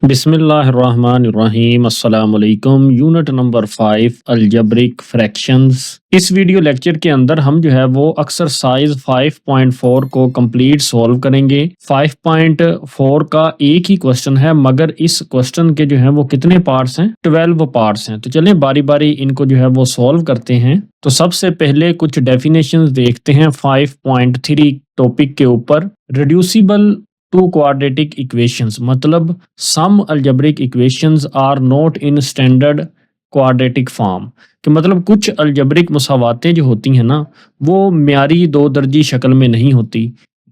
बिस्मिल्लाहिर्रहमानिर्रहीम अस्सलाम वालेकुम। Unit number 5 algebraic fractions. इस वीडियो लेक्चर के अंदर हम जो है वो एक्सरसाइज 5.4 को कंप्लीट सॉल्व करेंगे। 5.4 का एक ही क्वेश्चन है मगर इस क्वेश्चन के जो है वो कितने पार्ट्स हैं? 12 पार्ट्स हैं। तो चलें बारी बारी इनको जो है वो सॉल्व करते हैं। तो सबसे पहले कुछ डेफिनेशंस देखते हैं 5.3 टॉपिक के ऊपर। रिड्यूसिबल टू क्वाड्रेटिक इक्वेशंस मतलब some algebraic equations are not in standard quadratic form कि मतलब कुछ अलजेब्रिक मुसावातें जो होती हैं ना वो म्यारी दो दर्जी शक्ल में नहीं होती,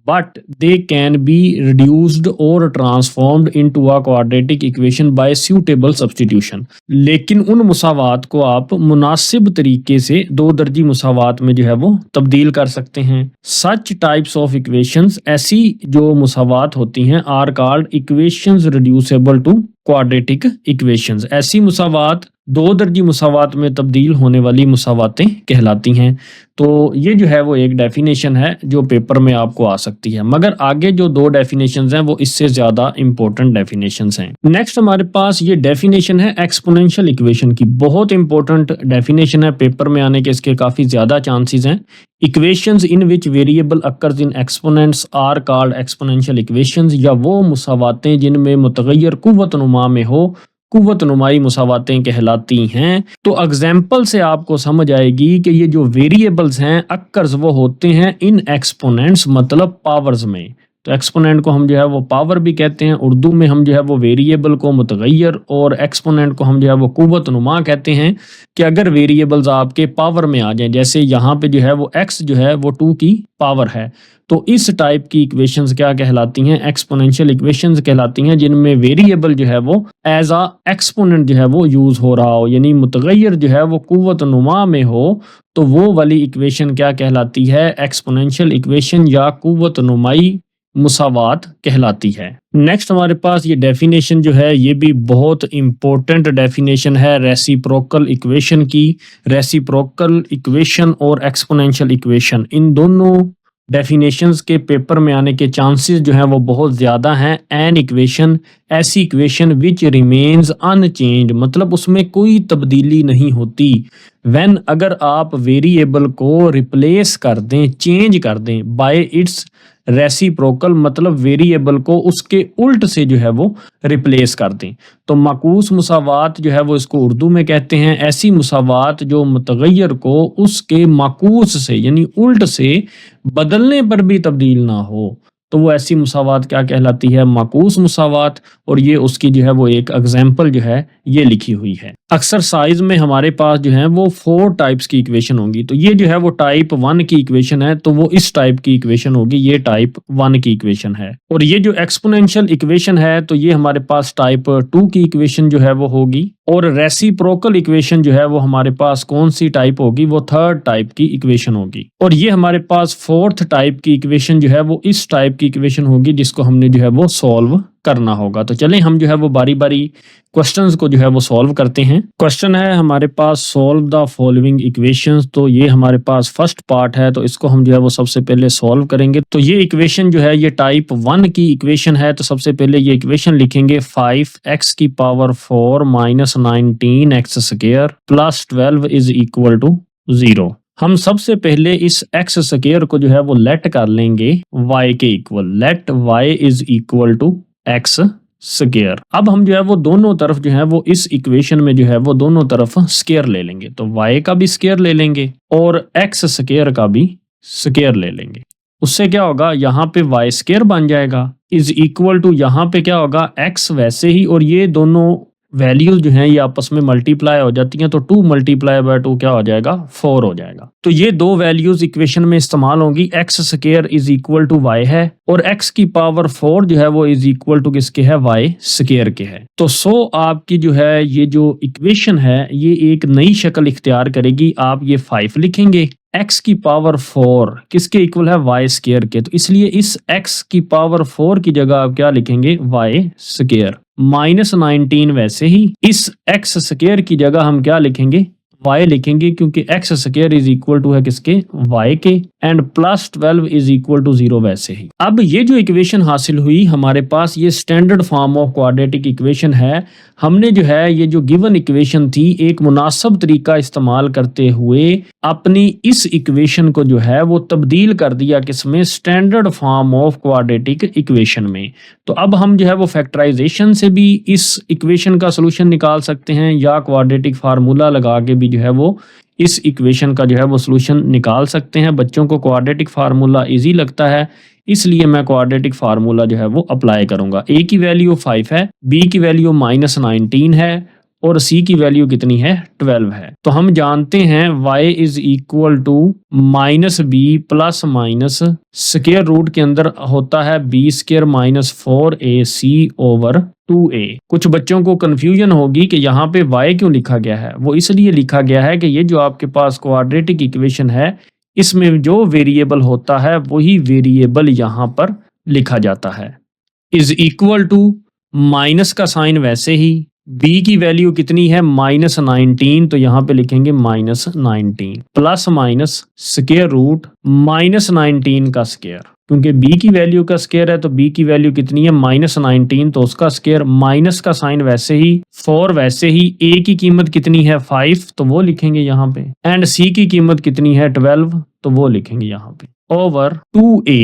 but they can be reduced और transformed into a quadratic equation by suitable substitution. लेकिन उन मुसावात को आप मुनासिब तरीके से दो दर्जी मुसावात में जो है वो तब्दील कर सकते हैं। सच टाइप्स ऑफ इक्वेशंस, ऐसी जो मुसावात होती हैं, are called equations reducible to quadratic equations. ऐसी मुसावात दो दर्जी मुसावात में तब्दील होने वाली मुसावातें कहलाती हैं। तो ये जो है वो एक डेफिनेशन है जो पेपर में आपको आ सकती है, मगर आगे जो दो डेफिनेशंस हैं वो इससे ज़्यादा इंपॉर्टेंट डेफिनेशंस हैं। नेक्स्ट हमारे पास ये डेफिनेशन है एक्सपोनेंशियल इक्वेशन की। बहुत इंपॉर्टेंट डेफिनेशन है, पेपर में आने के इसके काफ़ी ज़्यादा चांसेस हैं। Equations in which variable occurs in exponents are called exponential equations, या वो मुसावातें जिनमें मुतगय्यर कुव्वत नुमा में हो, कुव्वत नुमाई मुसावातें कहलाती हैं। तो एग्जाम्पल से आपको समझ आएगी कि ये जो वेरिएबल्स हैं अक्कर्स वो होते हैं इन एक्सपोनेंट्स मतलब पावर्स में। तो एक्सपोनेंट को हम जो है वो पावर भी कहते हैं, उर्दू में हम जो है वो वेरिएबल को मुतगय्यर और एक्सपोनेंट को हम जो है वो कुव्वत नुमा कहते हैं। कि अगर वेरिएबल्स आपके पावर में आ जाएं, जैसे यहाँ पे जो है वो x जो है वो 2 की पावर है, तो इस टाइप की इक्वेशंस क्या कहलाती हैं? एक्सपोनेंशियल इक्वेशंस कहलाती हैं, जिनमें वेरिएबल जो है वो एज अ एक्सपोनेंट जो है वो यूज हो रहा हो, यानी मुतगय्यर जो है वो कुव्वत नुमा में हो। तो वो वाली इक्वेशन क्या कहलाती है? एक्सपोनेंशियल इक्वेशन या कुव्वत नुमाई मुसावात कहलाती है। नेक्स्ट हमारे पास ये डेफिनेशन जो है ये भी बहुत इंपॉर्टेंट डेफिनेशन है रेसिप्रोकल इक्वेशन की। रेसिप्रोकल इक्वेशन और एक्सपोनेंशियल इक्वेशन, इन दोनों डेफिनेशंस के पेपर में आने के चांसेस जो हैं वो बहुत ज़्यादा हैं। एन इक्वेशन, ऐसी इक्वेशन विच रिमेन्स अनचेंज्ड मतलब उसमें कोई तब्दीली नहीं होती। व्हेन, अगर आप वेरिएबल को रिप्लेस कर दें, चेंज कर दें बाय इट्स रेसिप्रोकल मतलब वेरिएबल को उसके उल्ट से जो है वो रिप्लेस कर दें। तो माकूस मुसावात जो है वो इसको उर्दू में कहते हैं। ऐसी मुसावात जो मुतगय्यर को उसके माकूस से यानी उल्ट से बदलने पर भी तब्दील ना हो, तो वो ऐसी मुसावात क्या कहलाती है? माकूस मुसावात। और ये उसकी जो है वो एक एग्जाम्पल जो है ये लिखी हुई है। एक्सरसाइज में हमारे पास जो है वो 4 टाइप्स की इक्वेशन होंगी। तो ये जो है वो टाइप 1 की इक्वेशन है, तो वो इस टाइप की इक्वेशन होगी, ये टाइप 1 की इक्वेशन है। और ये जो एक्सपोनेंशियल इक्वेशन है तो ये हमारे पास टाइप 2 की इक्वेशन जो है वो होगी। और रेसिप्रोकल इक्वेशन जो है वो हमारे पास कौन सी टाइप होगी? वो 3rd टाइप की इक्वेशन होगी। और ये हमारे पास 4th टाइप की इक्वेशन जो है वो इस टाइप की इक्वेशन होगी, जिसको हमने जो है वो सॉल्व करना होगा। तो चलें हम जो है वो बारी बारी क्वेश्चंस को जो है वो सॉल्व करते हैं। क्वेश्चन है हमारे पास सॉल्व द फॉलोइंग इक्वेशंस। तो ये हमारे पास फर्स्ट पार्ट है, तो इसको हम जो है वो सबसे पहले सॉल्व करेंगे। तो ये इक्वेशन जो है ये टाइप 1 की इक्वेशन है। तो सबसे पहले ये इक्वेशन लिखेंगे 5x की power 4 minus 19x square plus 12 is equal to 0। हम सबसे पहले इस x स्क्वायर को जो है वो लेट कर लेंगे y के equal. Let y is equal to x square. अब हम जो है वो दोनों तरफ जो है वो इस इक्वेशन में जो है वो दोनों तरफ स्क्वायर ले लेंगे। तो y का भी स्क्वायर ले लेंगे और x स्क्वायर का भी स्क्वायर ले लेंगे। उससे क्या होगा? यहाँ पे y स्क्वायर बन जाएगा इज इक्वल टू, यहाँ पे क्या होगा? x वैसे ही, और ये दोनों वैल्यूज जो हैं ये आपस में मल्टीप्लाई हो जाती हैं। तो 2 मल्टीप्लाई बाय 2 क्या हो जाएगा? 4 हो जाएगा। तो ये दो वैल्यूज इक्वेशन में इस्तेमाल होंगी। x square is equal to y है और x की पावर 4 जो है वो इज इक्वल टू किसके है? y स्क्वायर के है। तो आपकी जो है ये जो इक्वेशन है ये एक नई शक्ल इख्तियार करेगी। आप ये 5 लिखेंगे, x की पावर 4 किसके इक्वल है? y स्क्वायर के। तो इसलिए इस x की पावर 4 की जगह आप क्या लिखेंगे? y square. माइनस 19 वैसे ही, इस x स्क्वायर की जगह हम क्या लिखेंगे? y लिखेंगे, क्योंकि x square is equal to है किसके? y के। एंड +12 इज इक्वल टू 0 वैसे ही। अब ये जो इक्वेशन हासिल हुई हमारे पास, ये standard form of quadratic equation है। हमने जो है ये जो गिवन इक्वेशन थी, एक मुनासिब तरीका इस्तेमाल करते हुए अपनी इस इक्वेशन को जो है वो तब्दील कर दिया किसमें, standard form of quadratic equation में। तो अब हम जो है वो फैक्टराइजेशन से भी इस इक्वेशन का सोल्यूशन निकाल सकते हैं, या क्वाड्रेटिक फार्मूला लगा के भी जो है वो इस इक्वेशन का जो है वो सोल्यूशन निकाल सकते हैं। बच्चों को क्वाड्रेटिक फार्मूला इजी लगता है, इसलिए मैं क्वाड्रेटिक फार्मूला जो है वो अप्लाई करूंगा। ए की वैल्यू 5 है, बी की वैल्यू -19 है और सी की वैल्यू कितनी है, 12 है। तो हम जानते हैं y is equal to -b plus minus square root के अंदर होता है b² -4ac ओवर 2a। कुछ बच्चों को कंफ्यूजन होगी कि यहाँ पे y क्यों लिखा गया है। वो इसलिए लिखा गया है कि ये जो आपके पास क्वाड्रेटिक इक्वेशन है, इसमें जो वेरिएबल होता है वही वेरिएबल यहाँ पर लिखा जाता है। इज इक्वल टू माइनस का साइन वैसे ही, b की वैल्यू कितनी है -19, तो यहाँ पे लिखेंगे -19 प्लस माइनस स्क्वायर रूट -19 का स्क्वायर, क्योंकि b की वैल्यू का स्क्वायर है तो b की वैल्यू कितनी है -19, तो उसका स्क्वायर, माइनस का साइन वैसे ही, 4 वैसे ही, a की कीमत कितनी है 5 तो वो लिखेंगे यहाँ पे, एंड c की कीमत कितनी है 12 तो वो लिखेंगे यहाँ पे, ओवर 2a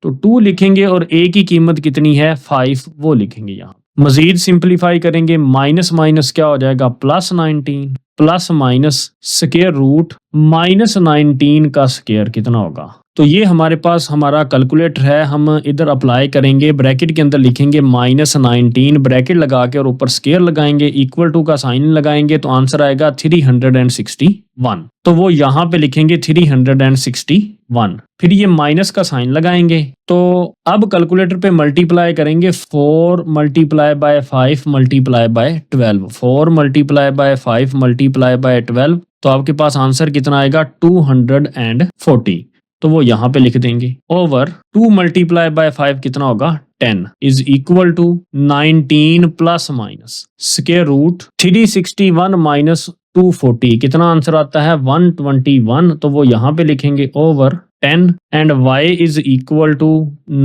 तो 2 लिखेंगे और a की कीमत कितनी है 5 वो लिखेंगे यहाँ। मजीद सिंप्लीफाई करेंगे, माइनस माइनस क्या हो जाएगा +19 प्लस माइनस स्क्वायर रूट -19 का स्क्वायर कितना होगा। तो ये हमारे पास हमारा कैलकुलेटर है, हम इधर अप्लाई करेंगे, ब्रैकेट के अंदर लिखेंगे -19 ब्रैकेट लगा के और ऊपर स्क्वायर लगाएंगे, इक्वल टू का साइन लगाएंगे तो आंसर आएगा 361। तो वो यहाँ पे लिखेंगे 361, फिर ये माइनस का साइन लगाएंगे। तो अब कैलकुलेटर पे मल्टीप्लाई करेंगे, 4 multiply by 5 multiply bye 12, 4 multiply by 5 multiply bye 12, तो आपके पास आंसर कितना आएगा 240। तो वो यहाँ पे लिख देंगे, ओवर 2 मल्टीप्लाई बाय 5 कितना होगा 10 is equal to 19 plus minus square root 361 minus 240, कितना आंसर आता है 121, तो वो यहाँ पे लिखेंगे over 10 and y is equal to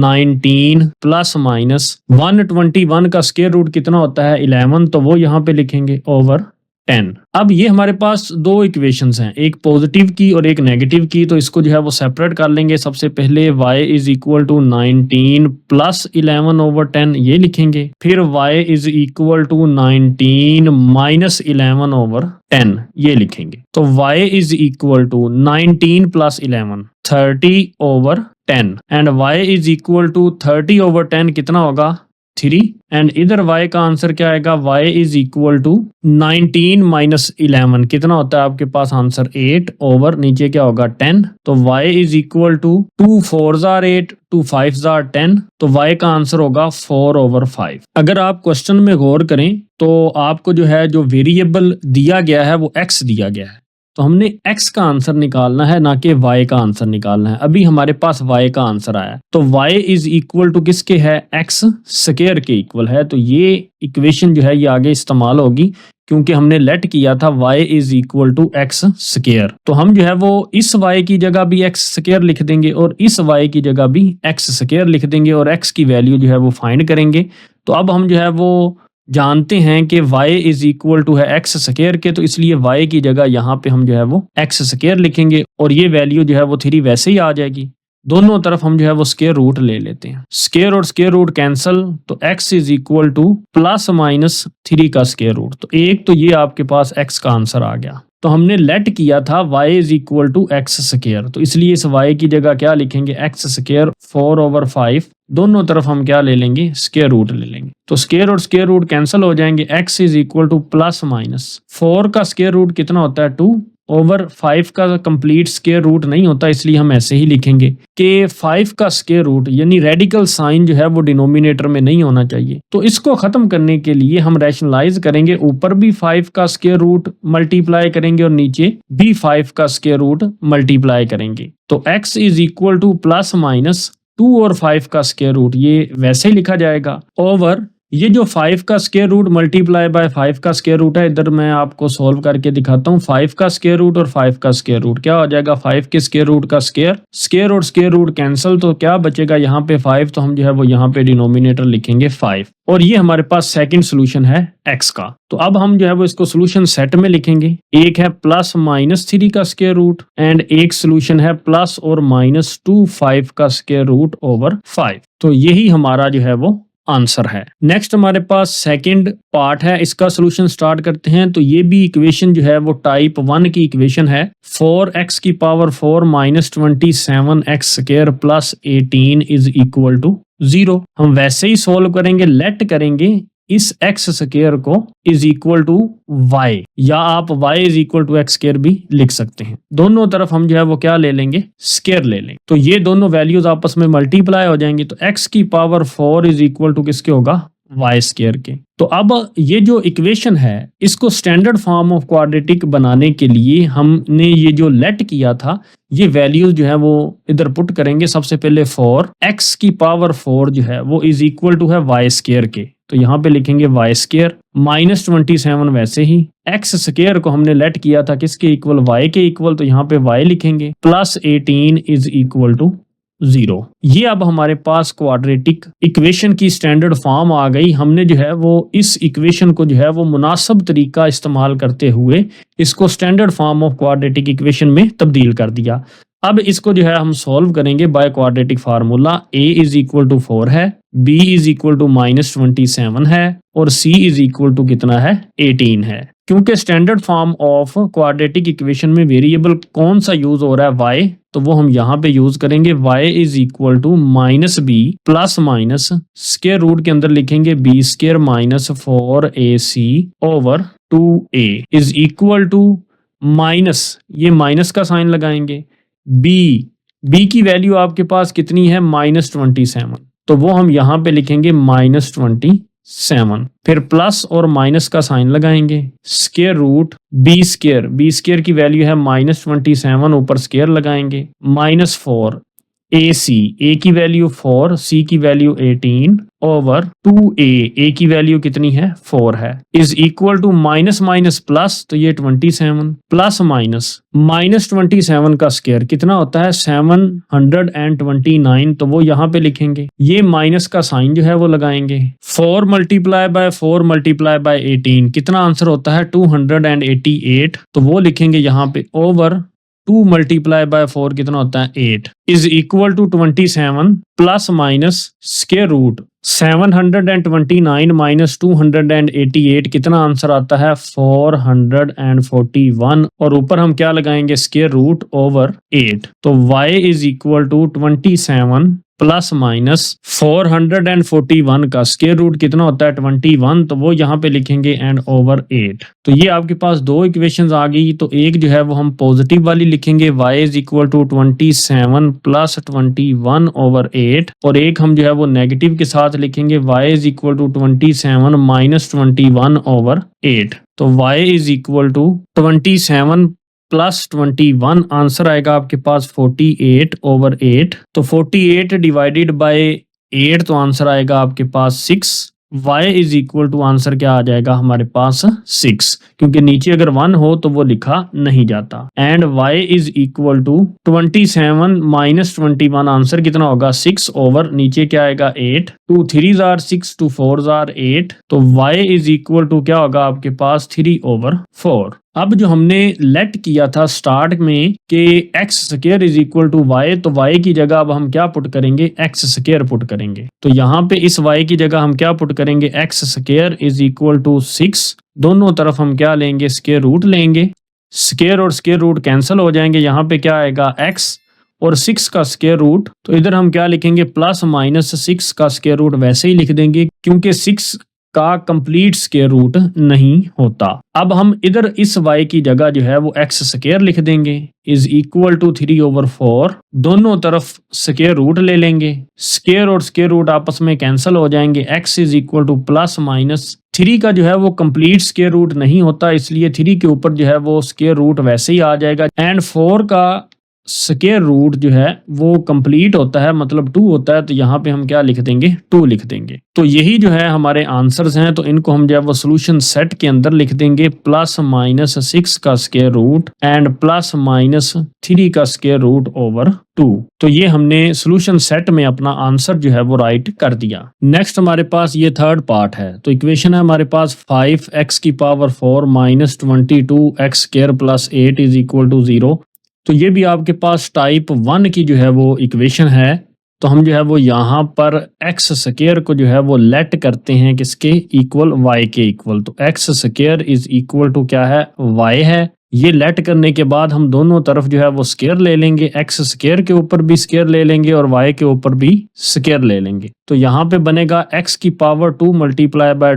19 plus minus 121 का स्क्वायर रूट कितना होता है 11, तो वो यहाँ पे लिखेंगे ओवर 10। अब ये हमारे पास दो इक्वेशंस हैं, एक पॉजिटिव की और एक नेगेटिव की, तो इसको जो है वो सेपरेट कर लेंगे। सबसे पहले y is equal to 19 plus 11 over 10 ये लिखेंगे, फिर y is equal to 19 minus 11 over 10 ये लिखेंगे। तो y is equal to 19 plus 11 30 over 10 and y is equal to 30 over 10 कितना होगा 3, एंड इधर y का आंसर क्या आएगा, y is equal to 19 minus 11 कितना होता है आपके पास आंसर 8 ओवर नीचे क्या होगा 10, तो y इज इक्वल टू 2 4 जार 8 2 5 जार 10, तो y का आंसर होगा 4 ओवर 5। अगर आप क्वेश्चन में गौर करें तो आपको जो है जो वेरिएबल दिया गया है वो x दिया गया है, तो हमने x का आंसर निकालना है ना कि y का आंसर निकालना है। अभी हमारे पास y का आंसर आया, तो y इज इक्वल टू किसके है x स्क्वायर के इक्वल है, तो ये इक्वेशन जो है ये आगे इस्तेमाल होगी क्योंकि हमने लेट किया था y is equal to x square, तो हम जो है वो इस y की जगह भी x स्क्वायर लिख देंगे और इस y की जगह भी x स्क्वायर लिख देंगे और x की वैल्यू जो है वो फाइंड करेंगे। तो अब हम जो है वो जानते हैं कि y इज इक्वल टू है x स्क्वायर के, तो इसलिए y की जगह यहाँ पे हम जो है वो x स्क्वायर लिखेंगे और ये वैल्यू जो है वो 3 वैसे ही आ जाएगी। दोनों तरफ हम जो है वो स्क्वायर रूट ले लेते हैं, स्क्वायर और स्क्वायर रूट कैंसल, तो x is equal two plus minus 3 का स्क्वायर रूट, तो एक तो ये आपके पास x का आंसर आ गया। तो हमने लेट किया था y is equal to x square, तो इसलिए इस y की जगह क्या लिखेंगे x स्क्वायर 4 ओवर 5, दोनों तरफ हम क्या ले लेंगे स्क्वायर रूट ले लेंगे, तो स्क्वायर और स्क्वायर रूट कैंसिल हो जाएंगे, x is equal two plus minus 4 का स्क्वायर रूट कितना होता है 2 ओवर 5 का कंप्लीट स्क्वायर रूट नहीं होता, इसलिए हम ऐसे ही लिखेंगे कि 5 का स्क्वायर रूट यानी रेडिकल साइन जो है वो डिनोमिनेटर में नहीं होना चाहिए। तो इसको खत्म करने के लिए हम रैशनलाइज करेंगे, ऊपर भी 5 का स्क्वायर रूट मल्टीप्लाई करेंगे और नीचे भी 5 का स्क्वायर रूट मल्टीप्लाई करेंगे, तो x is equal two plus minus 2 और 5 का स्क्वायर रूट ये वैसे ही लिखा जाएगा ओवर ये जो 5 का स्क्वायर रूट मल्टीप्लाई बाय 5 का स्क्वायर रूट है, इधर मैं आपको सॉल्व करके दिखाता हूँ। 5 का स्क्वायर रूट और 5 का स्क्वायर रूट क्या हो जाएगा, 5 के स्क्वायर रूट का स्क्वायर और स्क्वायर रूट कैंसिल, तो क्या बचेगा यहाँ पे 5, तो हम जो है वो यहाँ पे डिनोमिनेटर लिखेंगे 5 और ये हमारे पास सेकंड सोल्यूशन है x का। तो अब हम जो है वो इसको सोल्यूशन सेट में लिखेंगे। एक है +-3 का स्क्वायर रूट एंड एक सोल्यूशन है प्लस और -2 5 का स्क्वायर रूट ओवर 5। तो यही हमारा जो है वो आंसर है। नेक्स्ट हमारे पास सेकंड पार्ट है, इसका सॉल्यूशन स्टार्ट करते हैं। तो ये भी इक्वेशन जो है वो टाइप 1 की इक्वेशन है। 4x की power 4 -27x square plus 18 is equal to 0। हम वैसे ही सॉल्व करेंगे, लेट करेंगे इस x स्क्वायर को इज इक्वल टू y, या आप y is equal to x square भी लिख सकते हैं। दोनों तरफ हम जो है वो क्या ले लेंगे, स्क्वायर ले लेंगे। तो ये दोनों वैल्यूज आपस में मल्टीप्लाई हो जाएंगी। तो x की पावर 4 इज इक्वल टू किसके होगा, y स्क्वायर के। तो अब ये जो इक्वेशन है इसको स्टैंडर्ड फॉर्म ऑफ क्वाड्रेटिक बनाने के लिए हमने ये जो लेट किया था, ये वैल्यूज जो है वो इधर पुट करेंगे। सबसे पहले 4x की पावर 4 जो है वो इज इक्वल टू है y स्क्वायर के, तो यहाँ पे लिखेंगे y स्क्वायर -27 वैसे ही x स्क्वायर को हमने लेट किया था किसके इक्वल, y के इक्वल, तो यहाँ पे y लिखेंगे प्लस 18 इज इक्वल टू 0। ये अब हमारे पास क्वाड्रेटिक इक्वेशन की स्टैंडर्ड फॉर्म आ गई। हमने जो है वो इस इक्वेशन को जो है वो मुनासिब तरीका इस्तेमाल करते हुए इसको standard form of quadratic equation में तब्दील कर दिया। अब इसको जो है हम सॉल्व करेंगे by quadratic formula. a is equal to 4 है, b इज इक्वल टू -27 है और c इज इक्वल टू कितना है, 18 है। क्योंकि standard form of quadratic equation में वेरिएबल कौन सा यूज हो रहा है, y, तो वो हम यहाँ पे यूज करेंगे y is equal to -b plus minus square root के अंदर लिखेंगे b square -4ac over 2a is equal to minus, ये माइनस का साइन लगाएंगे, b की वैल्यू आपके पास कितनी है, -27, तो वो हम यहाँ पे लिखेंगे -27, फिर प्लस और माइनस का साइन लगाएंगे, स्क्वायर रूट b स्क्वायर की वैल्यू है -27, ऊपर स्क्वायर लगाएंगे, -4 a की वैल्यू 4, c की वैल्यू 18 ओवर 2a की वैल्यू कितनी है, 4 है, is equal to minus minus plus, तो ये 27 प्लस माइनस -27 का स्क्वायर कितना होता है, 729, तो वो यहाँ पे लिखेंगे। ये माइनस का साइन जो है वो लगाएंगे। 4 मल्टीप्लाई बाय 18 कितना आंसर होता है, 288, तो वो लिखेंगे यहाँ पे ओवर 2 मल्टीप्लाई बाय 4 कितना होता है, 8 is equal to 27 plus minus square root 729 minus 288 कितना आंसर आता है, 441, और ऊपर हम क्या लगाएंगे, स्क्वायर रूट ओवर 8, तो y is equal to 27 plus minus 441 का स्क्वायर रूट कितना होता है, 21, तो वो यहाँ पे लिखेंगे एंड ओवर 8। तो ये आपके पास दो इक्वेशंस आ गई। तो एक जो है वो हम पॉजिटिव वाली लिखेंगे, y is equal to 27 plus 21 over 8, और एक हम जो है वो नेगेटिव के साथ लिखेंगे, y is equal to 27 minus 21 over 8, तो y is equal to 27 plus 21, answer आएगा आपके पास 48 ओवर 8, तो 48 डिवाइडेड बाय 8, तो आंसर आएगा आपके पास 6। y is equal to answer क्या आ जाएगा हमारे पास, 6, क्योंकि नीचे अगर 1 हो तो वो लिखा नहीं जाता। And y is equal to 27 minus 21, answer कितना होगा, 6 ओवर नीचे क्या आएगा, 8, 2 3s are 6, 2 4s are 8, तो y इज इक्वल टू क्या होगा आपके पास, 3 ओवर 4। अब जो हमने लेट किया था स्टार्ट में कि x square is equal to y, तो वाई की जगह अब हम क्या पुट करेंगे, एक्स स्क्वायर पुट करेंगे। तो यहाँ पे इस वाई की जगह हम क्या पुट करेंगे, x square is equal to 6, दोनों तरफ हम क्या लेंगे, स्क्वायर रूट लेंगे, स्क्वायर और स्क्वायर रूट कैंसिल हो जाएंगे। यहाँ पे क्या आएगा, एक्स और 6 का स्क्वायर रूट, तो इधर हम क्या लिखेंगे, प्लस माइनस 6 का स्क्वायर रूट वैसे ही लिख देंगे क्योंकि 6 का कंप्लीट स्क्वायर रूट नहीं होता। अब हम इधर इस y की जगह जो है वो एक्स स्क्वायर लिख देंगे इज इक्वल टू 3 ओवर 4, दोनों तरफ स्क्वायर रूट ले लेंगे, स्क्वायर और स्क्वायर रूट आपस में कैंसिल हो जाएंगे, x is equal two plus minus 3 का जो है वो कंप्लीट स्क्वायर रूट नहीं होता, इसलिए 3 के ऊपर जो है वो स्क्वायर रूट वैसे ही आ जाएगा। एंड 4 का स्क्वायर रूट जो है वो कंप्लीट होता है, मतलब 2 होता है, तो यहाँ पे हम क्या लिख देंगे, 2 लिख देंगे। तो यही जो है हमारे आंसर्स हैं, तो इनको हम जो है वो सॉल्यूशन सेट के अंदर लिख देंगे +-6 का स्क्वायर रूट एंड +-3 का स्क्वायर रूट ओवर 2। तो ये हमने सॉल्यूशन सेट में अपना आंसर जो है वो राइट कर दिया। नेक्स्ट हमारे पास ये थर्ड पार्ट है। तो इक्वेशन है हमारे पास 5x की पावर 4 - 22x स्क्वायर + 8 = 0। तो ये भी आपके पास टाइप 1 की जो है वो इक्वेशन है। तो हम जो है वो यहाँ पर एक्स स्क्वायर को जो है वो लेट करते हैं किसके इक्वल, y के इक्वल। तो x square is equal to क्या है, y है। ये लेट करने के बाद हम दोनों तरफ जो है वो स्क्वायर ले लेंगे, एक्स स्क्वायर के ऊपर भी स्क्वायर ले लेंगे और y के ऊपर भी स्क्वायर ले लेंगे। तो यहाँ पे बनेगा x की power 2 ×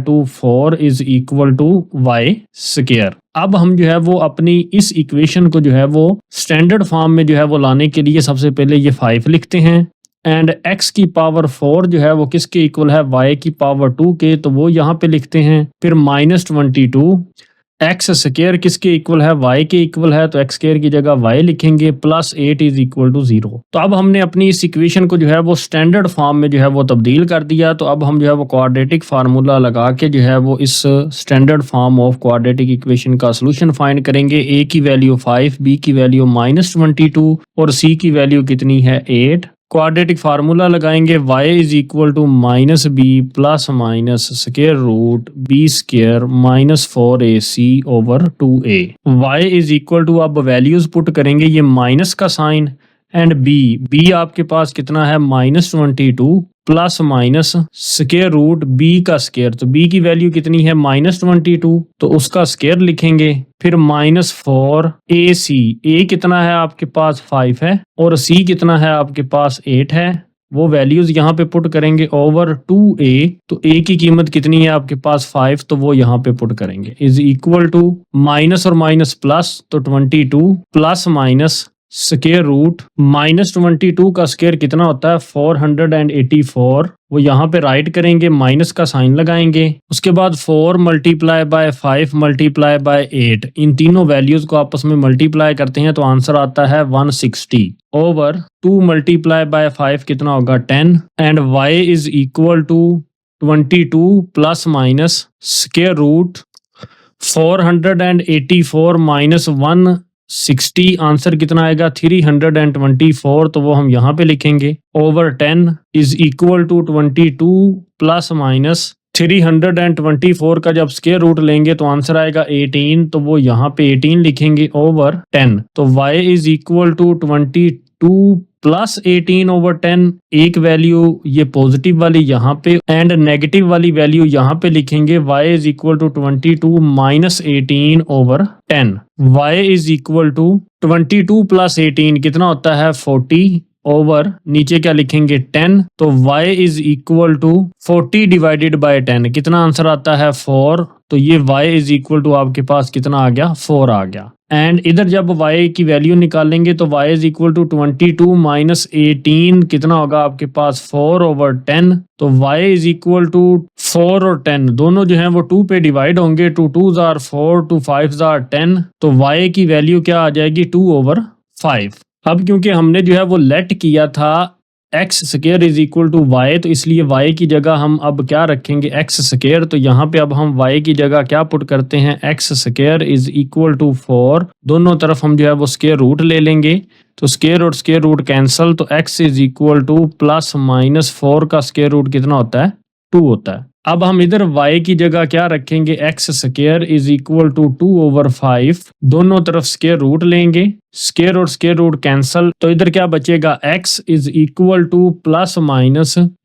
2 4 is equal to y square. अब हम जो है वो अपनी इस इक्वेशन को जो है वो स्टैंडर्ड फॉर्म में जो है वो लाने के लिए सबसे पहले ये 5 लिखते हैं एंड x की पावर 4 जो है वो किसके इक्वल है, y की पावर 2 के, तो वो यहाँ पे लिखते हैं। फिर -22 एक्स स्क्वायर किसके इक्वल है, y के इक्वल है, तो एक्स स्क्वायर की जगह y लिखेंगे +8 इज इक्वल टू 0। तो अब हमने अपनी इस इक्वेशन को जो है वो स्टैंडर्ड फॉर्म में जो है वो तब्दील कर दिया। तो अब हम जो है वो क्वाड्रेटिक फार्मूला लगा के जो है वो इस standard form of quadratic equation का सोल्यूशन फाइंड करेंगे। a की वैल्यू 5, b की वैल्यू -22 और c की वैल्यू कितनी है, 8। क्वाड्रेटिक फार्मूला लगाएंगे, y is equal to -b ± square root b square -4ac over 2a। y is equal to, अब वैल्यूज पुट करेंगे, ये माइनस का साइन एंड b आपके पास कितना है, -22 ± स्क्वायर रूट b का स्क्वायर। तो b की वैल्यू कितनी है, -22, तो उसका स्क्वायर लिखेंगे। फिर -4ac, a कितना है आपके पास 5 है और c कितना है आपके पास 8 है, वो वैल्यूज यहाँ पे पुट करेंगे ओवर 2a। तो a की कीमत कितनी है आपके पास 5, तो वो यहाँ पे पुट करेंगे इज इक्वल टू माइनस और माइनस प्लस, तो 22 ± स्क्वायर रूट -22 का स्क्वायर कितना होता है, 484। वो यहाँ पे राइट करेंगे, माइनस का साइन लगाएंगे। उसके बाद 4 × 5 × 8, इन तीनों वैल्यूज को आपस में मल्टीप्लाई करते हैं तो आंसर आता है 160 ओवर 2 × 5 कितना होगा, 10 and y is equal to 22 ± square root 484 - 160, answer कितना आएगा, 324। तो वो हम यहाँ पे लिखेंगे ओवर 10 इज इक्वल टू 22 ± 324 का जब स्क्वायर रूट लेंगे तो आंसर आएगा 18। तो वो यहाँ पे 18 लिखेंगे ओवर 10। तो y is equal to 22 + 18 over 10। एक वैल्यू ये पॉजिटिव वाली यहाँ पे एंड नेगेटिव वाली वैल्यू यहाँ पे लिखेंगे। y is equal to 22 - 18 over 10। y is equal to 22 + 18 कितना होता है, 40 ओवर नीचे क्या लिखेंगे, 10। तो y is equal to 40 divided by 10 कितना आंसर आता है, 4। तो ये y इज इक्वल टू आपके पास कितना आ गया, 4 आ गया। एंड इधर जब y की वैल्यू निकालेंगे तो y इज इक्वल टू 22 - 18 कितना होगा आपके पास, 4 ओवर 10। तो y इज इक्वल टू 4 और 10 दोनों जो हैं वो 2 पे डिवाइड होंगे, 2 2s are 4, 2 5s are 10। तो y की वैल्यू क्या आ जाएगी, 2 ओवर 5। अब क्योंकि हमने जो है वो लेट किया था x square is equal to y, तो इसलिए y की जगह हम अब क्या रखेंगे, एक्स स्क्वायर। तो यहाँ पे अब हम y की जगह क्या पुट करते हैं, x square is equal to 4। दोनों तरफ हम जो है वो स्क्वायर रूट ले लेंगे, तो स्क्वायर और स्क्वायर रूट कैंसल। तो x इज इक्वल टू +-4 का स्क्वायर रूट कितना होता है, 2 होता है। अब हम इधर y की जगह क्या रखेंगे, x square is equal to 2 over 5। दोनों तरफ स्क्वायर रूट लेंगे, स्क्वायर और स्क्वायर रूट कैंसल। तो इधर क्या बचेगा, x इज इक्वल टू +-,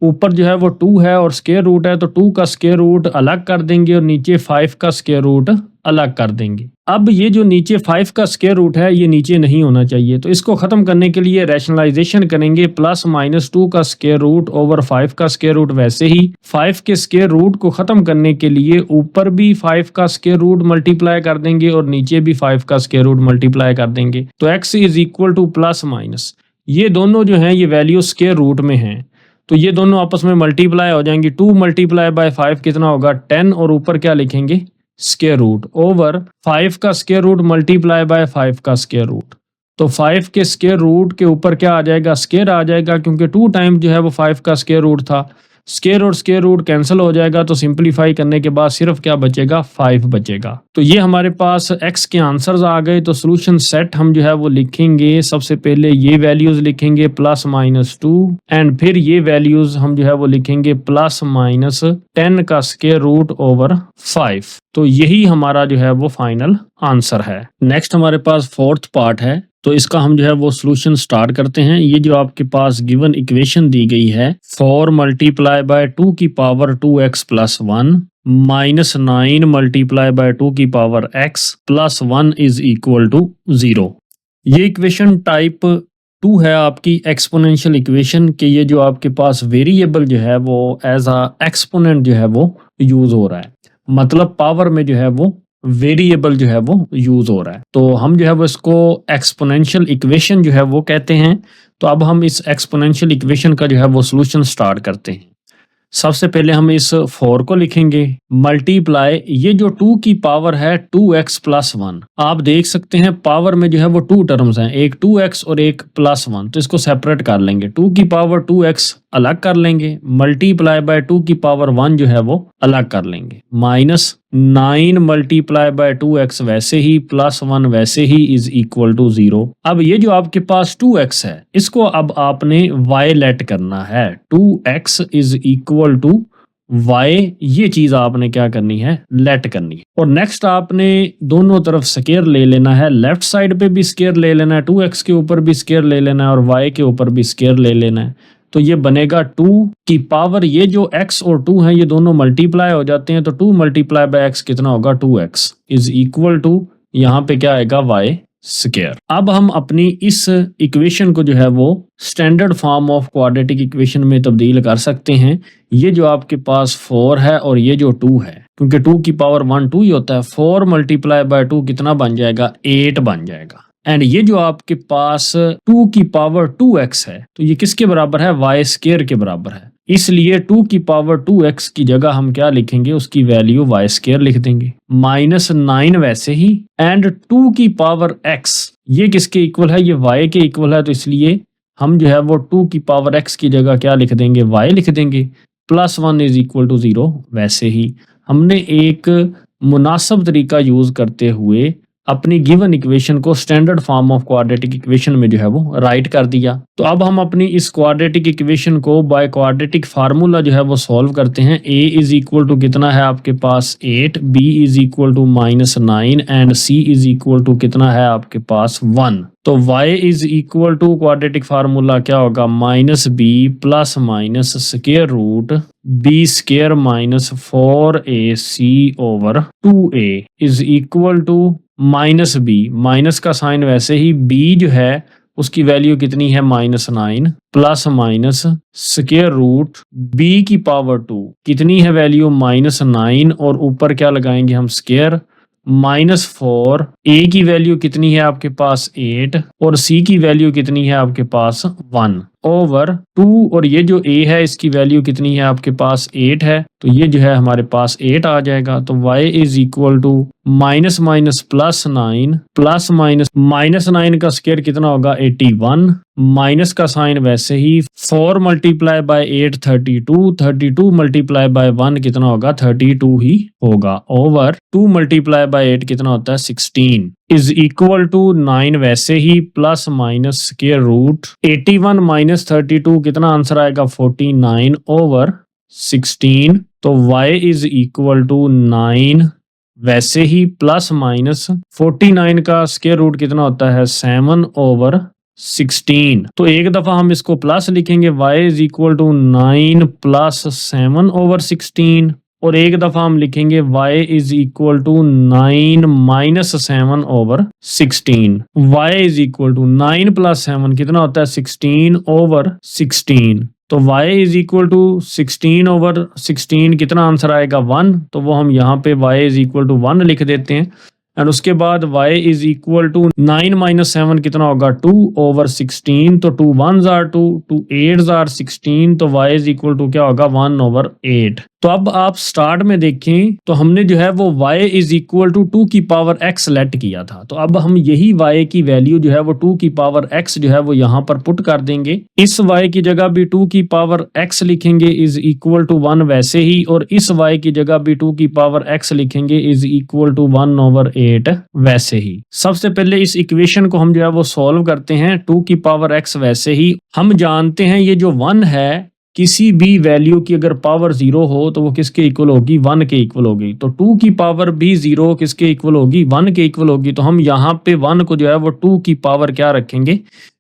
ऊपर जो है वो 2 है और स्क्वायर रूट है, तो 2 का स्क्वायर रूट अलग कर देंगे और नीचे 5 का स्क्वायर रूट अलग कर देंगे। अब ये जो नीचे 5 का स्क्वायर रूट है ये नीचे नहीं होना चाहिए, तो इसको खत्म करने के लिए रैशनलाइजेशन करेंगे, +-2 का स्क्वायर रूट ओवर 5 का स्क्वायर रूट। वैसे ही 5 के स्क्वायर रूट को खत्म करने के लिए ऊपर भी 5 का स्क्वायर रूट मल्टीप्लाई कर देंगे और नीचे भी 5 का स्क्वायर रूट मल्टीप्लाई कर देंगे। तो x इज इक्वल टू +-, ये दोनों जो हैं ये वैल्यू स्क्वायर रूट में हैं, तो ये दोनों आपस में मल्टीप्लाई हो जाएंगी। 2 × 5 कितना होगा, 10 और ऊपर क्या लिखेंगे, स्क्वायर रूट ओवर 5 का स्क्वायर रूट × 5 का स्क्वायर रूट। तो 5 के स्क्वायर रूट के ऊपर क्या आ जाएगा, स्क्वायर आ जाएगा, क्योंकि 2 टाइम जो है वो 5 का स्क्वायर रूट था। स्क्वायर और स्क्वायर रूट कैंसिल हो जाएगा, तो सिंपलीफाई करने के बाद सिर्फ क्या बचेगा, 5 बचेगा। तो ये हमारे पास x के आंसर्स आ गए। तो सॉल्यूशन सेट हम जो है वो लिखेंगे, सबसे पहले ये वैल्यूज लिखेंगे +-2 एंड फिर ये वैल्यूज हम जो है वो लिखेंगे +-10 का स्क्वायर रूट ओवर 5। तो यही हमारा जो है वो फाइनल आंसर है। नेक्स्ट हमारे पास फोर्थ पार्ट है, तो इसका हम जो है वो सॉल्यूशन स्टार्ट करते हैं। ये जो आपके पास गिवन इक्वेशन दी गई है, 4 मल्टीप्लाई बाय 2 की power 2x + 1 minus 9 multiply by 2 की power x + 1 is equal to 0। ये इक्वेशन टाइप 2 है आपकी एक्सपोनेंशियल इक्वेशन के। ये जो आपके पास वेरिएबल जो है वो एज अ एक्सपोनेंट जो है वो यूज हो रहा है, मतलब पावर में जो है वो वेरिएबल जो है वो यूज हो रहा है। तो हम जो है वो इसको एक्सपोनेंशियल इक्वेशन जो है वो कहते हैं। तो अब हम इस एक्सपोनेंशियल इक्वेशन का जो है वो सॉल्यूशन स्टार्ट करते हैं। सबसे पहले हम इस 4 को लिखेंगे मल्टीप्लाई, ये जो 2 की पावर है 2x + 1। आप देख सकते हैं पावर में जो है वो 2 टर्म्स हैं, एक 2x और एक +1। तो इसको सेपरेट कर लेंगे, 2 की पावर 2x अलग कर लेंगे, मल्टीप्लाई बाय 2 की पावर 1 जो है वो अलग कर लेंगे, माइनस 9 मल्टीप्लाई बाय 2x वैसे ही, +1 वैसे ही इज इक्वल टू 0। अब ये जो आपके पास 2x है, इसको अब आपने y लेट करना है। 2x is equal to y, ये चीज आपने क्या करनी है, लेट करनी है। और नेक्स्ट आपने दोनों तरफ स्क्वायर ले लेना है, लेफ्ट साइड पे भी स्क्वायर ले लेना है, 2x के ऊपर भी स्क्वायर ले लेना है और y के ऊपर भी स्क्वायर ले लेना है। तो ये बनेगा 2 की पावर, ये जो x और 2 हैं ये दोनों मल्टीप्लाई हो जाते हैं, तो 2 मल्टीप्लाई बाय x कितना होगा, 2x इज इक्वल टू, यहाँ पे क्या आएगा, y स्क्वायर। अब हम अपनी इस इक्वेशन को जो है वो standard form of quadratic equation में तब्दील कर सकते हैं। ये जो आपके पास 4 है और ये जो 2 है, क्योंकि 2 की पावर 1 2 ही होता है, 4 मल्टीप्लाई बाय 2 कितना बन जाएगा, 8 बन जाएगा। एंड ये जो आपके पास 2 की पावर 2x है, तो ये किसके बराबर है, y स्क्वायर के बराबर है। इसलिए 2 की पावर 2x की जगह हम क्या लिखेंगे, उसकी वैल्यू y स्क्वायर लिख देंगे, माइनस 9 वैसे ही, एंड 2 की पावर x ये किसके इक्वल है, ये y के इक्वल है। तो इसलिए हम जो है वो 2 की पावर x की जगह क्या लिख देंगे, y लिख देंगे, +1 इज इक्वल टू 0। वैसे ही हमने एक मुनासिब तरीका यूज करते हुए अपनी गिवन इक्वेशन को standard form of quadratic equation में जो है वो राइट कर दिया। तो अब हम अपनी इस क्वाड्रेटिक इक्वेशन को बाय क्वाड्रेटिक फार्मूला जो है वो सॉल्व करते हैं। a इज इक्वल टू कितना है आपके पास 8, b is equal to -9 and c is equal to कितना है आपके पास 1। तो y is equal to quadratic formula क्या होगा, -b plus minus square root b square -4ac over 2a is equal to -b, minus का साइन वैसे ही, b जो है उसकी वैल्यू कितनी है, -9 plus minus square root b की पावर 2 कितनी है वैल्यू, -9 और ऊपर क्या लगाएंगे हम, स्क्वायर, -4, a की वैल्यू कितनी है आपके पास 8 और c की वैल्यू कितनी है आपके पास 1 ओवर 2, और ये जो a है इसकी वैल्यू कितनी है आपके पास 8 है, तो ये जो है हमारे पास 8 आ जाएगा। तो y is equal to -, +9 plus -9 का स्क्वायर कितना होगा 81, माइनस का साइन वैसे ही, 4 मल्टीप्लाई बाय 8 32 मल्टीप्लाई बाय 1 कितना होगा 32 ही होगा, ओवर 2 मल्टीप्लाई बाय 8 कितना होता है 16 इज इक्वल टू 9 वैसे ही, plus minus square root 81 minus 32 कितना आंसर आएगा 49 ओवर 16। तो y इज इक्वल टू 9 वैसे ही, प्लस माइनस 49 का स्क्वायर रूट कितना होता है 7 ओवर 16। तो एक दफा हम इसको प्लस लिखेंगे, y is equal to 9 plus 7 over 16, और एक दफा हम लिखेंगे y is equal to 9 minus 7 over 16। y is equal to 9 plus 7 कितना होता है 16 ओवर 16। तो y is equal to 16 over 16 कितना आंसर आएगा 1, तो वो हम यहाँ पे y इज इक्वल टू 1 लिख देते हैं। एंड उसके बाद y is equal to 9 minus 7 कितना होगा 2 ओवर 16, तो 2 1s are 2, 2 8s are 16, तो y इज इक्वल टू क्या होगा 1 ओवर 8। तो अब आप स्टार्ट में देखें तो हमने जो है वो y इज इक्वल टू 2 की पावर x लेट किया था। तो अब हम यही y की वैल्यू जो है वो 2 की पावर x जो है वो यहाँ पर पुट कर देंगे। इस y की जगह भी 2 की पावर x लिखेंगे इज इक्वल टू 1 वैसे ही, और इस y की जगह भी 2 की पावर x लिखेंगे इज इक्वल टू 1/8 वैसे ही। सबसे पहले इस इक्वेशन को हम जो है वो सॉल्व करते हैं। 2 की पावर x वैसे ही, हम जानते हैं ये जो 1 है किसी भी वैल्यू की अगर पावर 0 हो तो वो किसके इक्वल होगी, 1 के इक्वल होगी। तो 2 की पावर भी 0 किसके इक्वल होगी, 1 के इक्वल होगी। तो हम यहाँ पे 1 को जो है वो 2 की पावर क्या रखेंगे,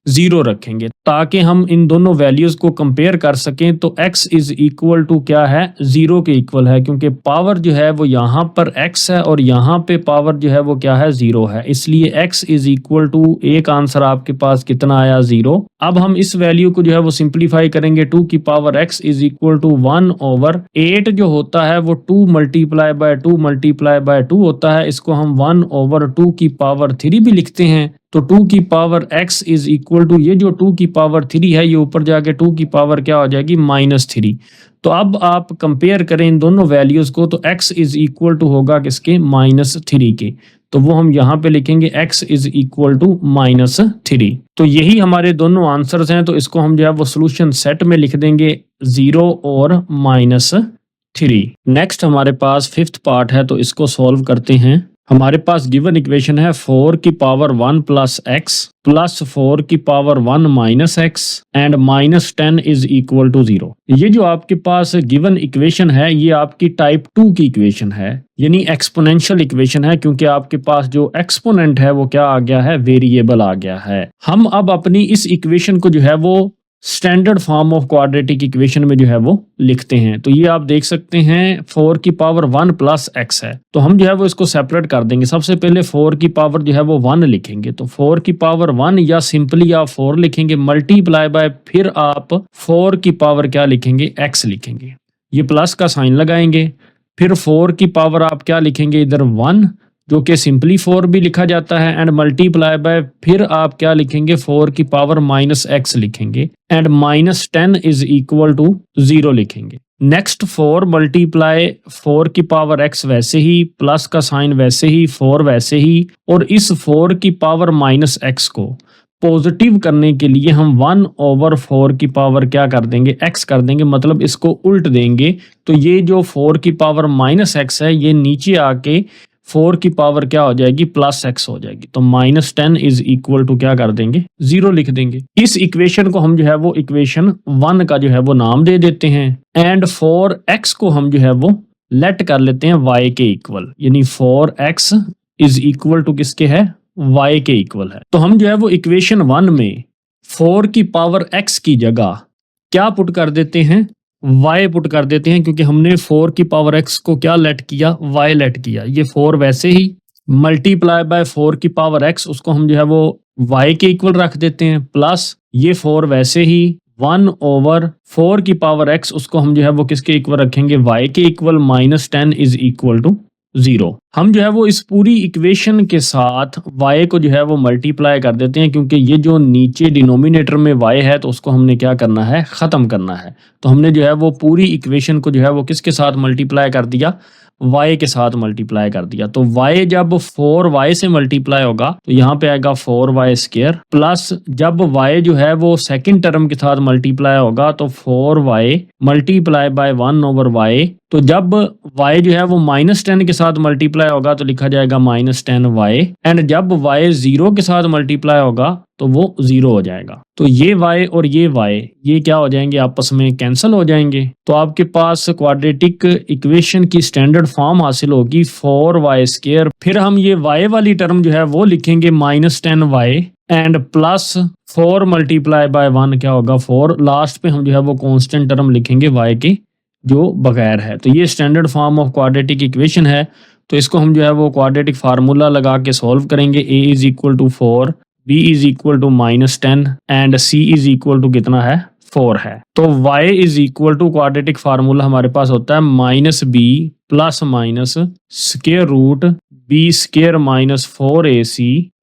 0 रखेंगे, ताकि हम इन दोनों वैल्यूज को कंपेयर कर सकें। तो x इज इक्वल टू क्या है, 0 के इक्वल है, क्योंकि पावर जो है वो यहाँ पर x है और यहाँ पे पावर जो है वो क्या है, 0 है। इसलिए x इज इक्वल टू, एक आंसर आपके पास कितना आया, 0। अब हम इस वैल्यू को जो है वो सिंप्लीफाई करेंगे। 2 की power x is equal to 1/8 जो होता है वो 2 मल्टीप्लाई बाय 2 मल्टीप्लाई बाय 2 होता है। इसको हम 1/2 की पावर 3 भी लिखते हैं। तो 2 की power x is equal to, ये जो 2 की पावर 3 है ये ऊपर जाके 2 की पावर क्या हो जाएगी, -3। तो अब आप कंपेयर करें इन दोनों वैल्यूज को, तो x इज इक्वल टू होगा किसके, -3 के। तो वो हम यहाँ पे लिखेंगे x इज इक्वल टू -3। तो यही हमारे दोनों आंसर्स हैं। तो इसको हम जो है वो सोल्यूशन सेट में लिख देंगे 0 और -3। नेक्स्ट हमारे पास 5th पार्ट है, तो इसको सॉल्व करते हैं। हमारे पास गिवन इक्वेशन है 4 की पावर 1 प्लस x प्लस 4 की power 1 minus x and -10 is equal to 0। ये जो आपके पास गिवन इक्वेशन है ये आपकी टाइप 2 की इक्वेशन है, यानी एक्सपोनेंशियल इक्वेशन है, क्योंकि आपके पास जो एक्सपोनेंट है वो क्या आ गया है, वेरिएबल आ गया है। हम अब अपनी इस इक्वेशन को जो है वो standard form of quadratic equation में जो है वो लिखते हैं। तो ये आप देख सकते हैं 4 की पावर 1 प्लस x है, तो हम जो है वो इसको सेपरेट कर देंगे। सबसे पहले 4 की पावर जो है वो 1 लिखेंगे, तो 4 की पावर 1 या सिंपली आप 4 लिखेंगे, मल्टीप्लाई बाय फिर आप 4 की पावर क्या लिखेंगे, x लिखेंगे, ये प्लस का साइन लगाएंगे। फिर 4 की पावर आप क्या लिखेंगे, इधर 1 जो कि सिंपली 4 भी लिखा जाता है, एंड मल्टीप्लाई बाय फिर आप क्या लिखेंगे, 4 की पावर -x लिखेंगे, एंड -10 इज इक्वल टू 0 लिखेंगे। नेक्स्ट 4 मल्टीप्लाई 4 की पावर x वैसे ही, प्लस का साइन वैसे ही, 4 वैसे ही, और इस 4 की पावर -x को पॉजिटिव करने के लिए हम 1/4 की पावर क्या कर देंगे, x कर देंगे, मतलब इसको उल्ट देंगे। तो ये जो 4 की पावर -x है ये नीचे आके 4 की पावर क्या हो जाएगी, +x हो जाएगी। तो -10 इज इक्वल टू क्या कर देंगे, 0 लिख देंगे। इस इक्वेशन को हम जो है वो इक्वेशन 1 का जो है वो नाम दे देते हैं, एंड 4x को हम जो है वो लेट कर लेते हैं y के इक्वल, यानी 4x इज इक्वल टू किसके है, y के इक्वल है। तो हम जो है वो इक्वेशन 1 में 4 की पावर x की जगह क्या पुट कर देते हैं, y पुट कर देते हैं, क्योंकि हमने 4 की पावर x को क्या लेट किया, y लेट किया। ये 4 वैसे ही मल्टीप्लाई बाय 4 की पावर x, उसको हम जो है वो y के इक्वल रख देते हैं, प्लस ये 4 वैसे ही 1/4 की पावर x, उसको हम जो है वो किसके इक्वल रखेंगे, y के इक्वल, -10 इज इक्वल टू 0। हम जो है वो इस पूरी इक्वेशन के साथ y को जो है वो मल्टीप्लाई कर देते हैं, क्योंकि ये जो नीचे डिनोमिनेटर में y है तो उसको हमने क्या करना है, ख़त्म करना है। तो हमने जो है वो पूरी इक्वेशन को जो है वो किसके साथ मल्टीप्लाई कर दिया, y के साथ मल्टीप्लाई कर दिया। तो y जब 4y से मल्टीप्लाई होगा तो यहाँ पे आएगा 4y², प्लस जब y जो है वो सेकंड टर्म के साथ मल्टीप्लाई होगा तो 4y मल्टीप्लाई बाय 1/y। तो जब y जो है वो -10 के साथ मल्टीप्लाई होगा तो लिखा जाएगा -10y, एंड जब y 0 के साथ मल्टीप्लाई होगा तो वो 0 हो जाएगा। तो ये y और ये y ये क्या हो जाएंगे, आपस में कैंसिल हो जाएंगे। तो आपके पास क्वाड्रेटिक इक्वेशन की स्टैंडर्ड फॉर्म हासिल होगी 4y²। फिर हम ये y वाली टर्म जो है वो लिखेंगे -10y, and plus 4 multiply by 1 क्या होगा, 4। लास्ट पे हम जो है वो कांस्टेंट टर्म लिखेंगे y के जो बगैर है। तो ये standard form of quadratic equation है। तो इसको हम जो है वो क्वाड्रेटिक फार्मूला लगा के सॉल्व करेंगे। a is equal to 4, b is equal to -10 and c is equal to कितना है, 4 है। तो y is equal to quadratic formula हमारे पास होता है -b + -√b² - 4ac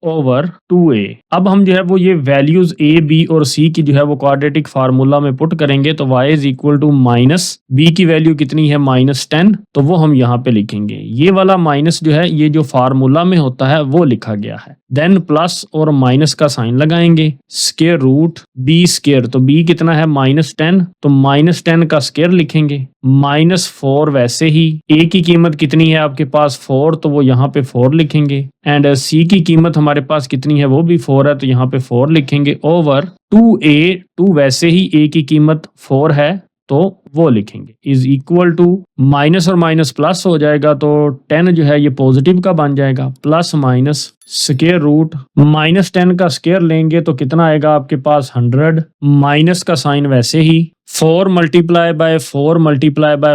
over 2a। अब हम जो है वो ये वैल्यूज a, b और c की जो है वो क्वाड्रेटिक फार्मूला में पुट करेंगे तो y is equal to minus b की वैल्यू कितनी है -10, तो वो हम यहाँ पे लिखेंगे। ये वाला माइनस जो है ये जो फार्मूला में होता है वो लिखा गया है। देन प्लस और माइनस का साइन लगाएंगे, स्क्वायर रूट b स्क्वायर, तो b कितना है -10, तो -10 का स्क्वायर लिखेंगे, -4 वैसे ही, a की कीमत कितनी है आपके पास 4, तो वो यहाँ पे 4 लिखेंगे, एंड c की कीमत हमारे पास कितनी है वो भी 4 है, तो यहाँ पे 4 लिखेंगे, ओवर 2a, 2 वैसे ही a की कीमत 4 है तो वो लिखेंगे, इज इक्वल टू माइनस और माइनस प्लस हो जाएगा, तो 10 जो है ये पॉजिटिव का बन जाएगा, प्लस माइनस स्क्वायर रूट -10 का स्क्वायर लेंगे तो कितना आएगा आपके पास 100, माइनस का साइन वैसे ही, 4 मल्टीप्लाई बाय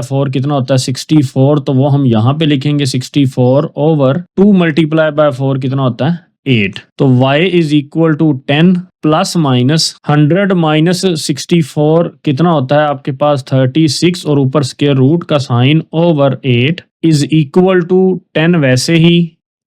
4 कितना होता है 64, तो वो हम यहाँ पे लिखेंगे 64 ओवर 2 मल्टीप्लाई बाय 4 कितना होता है 8, तो y is equal to 10 plus minus 100 minus 64 कितना होता है आपके पास 36 और ऊपर स्क्वायर रूट का sign over 8 is equal to 10 वैसे ही,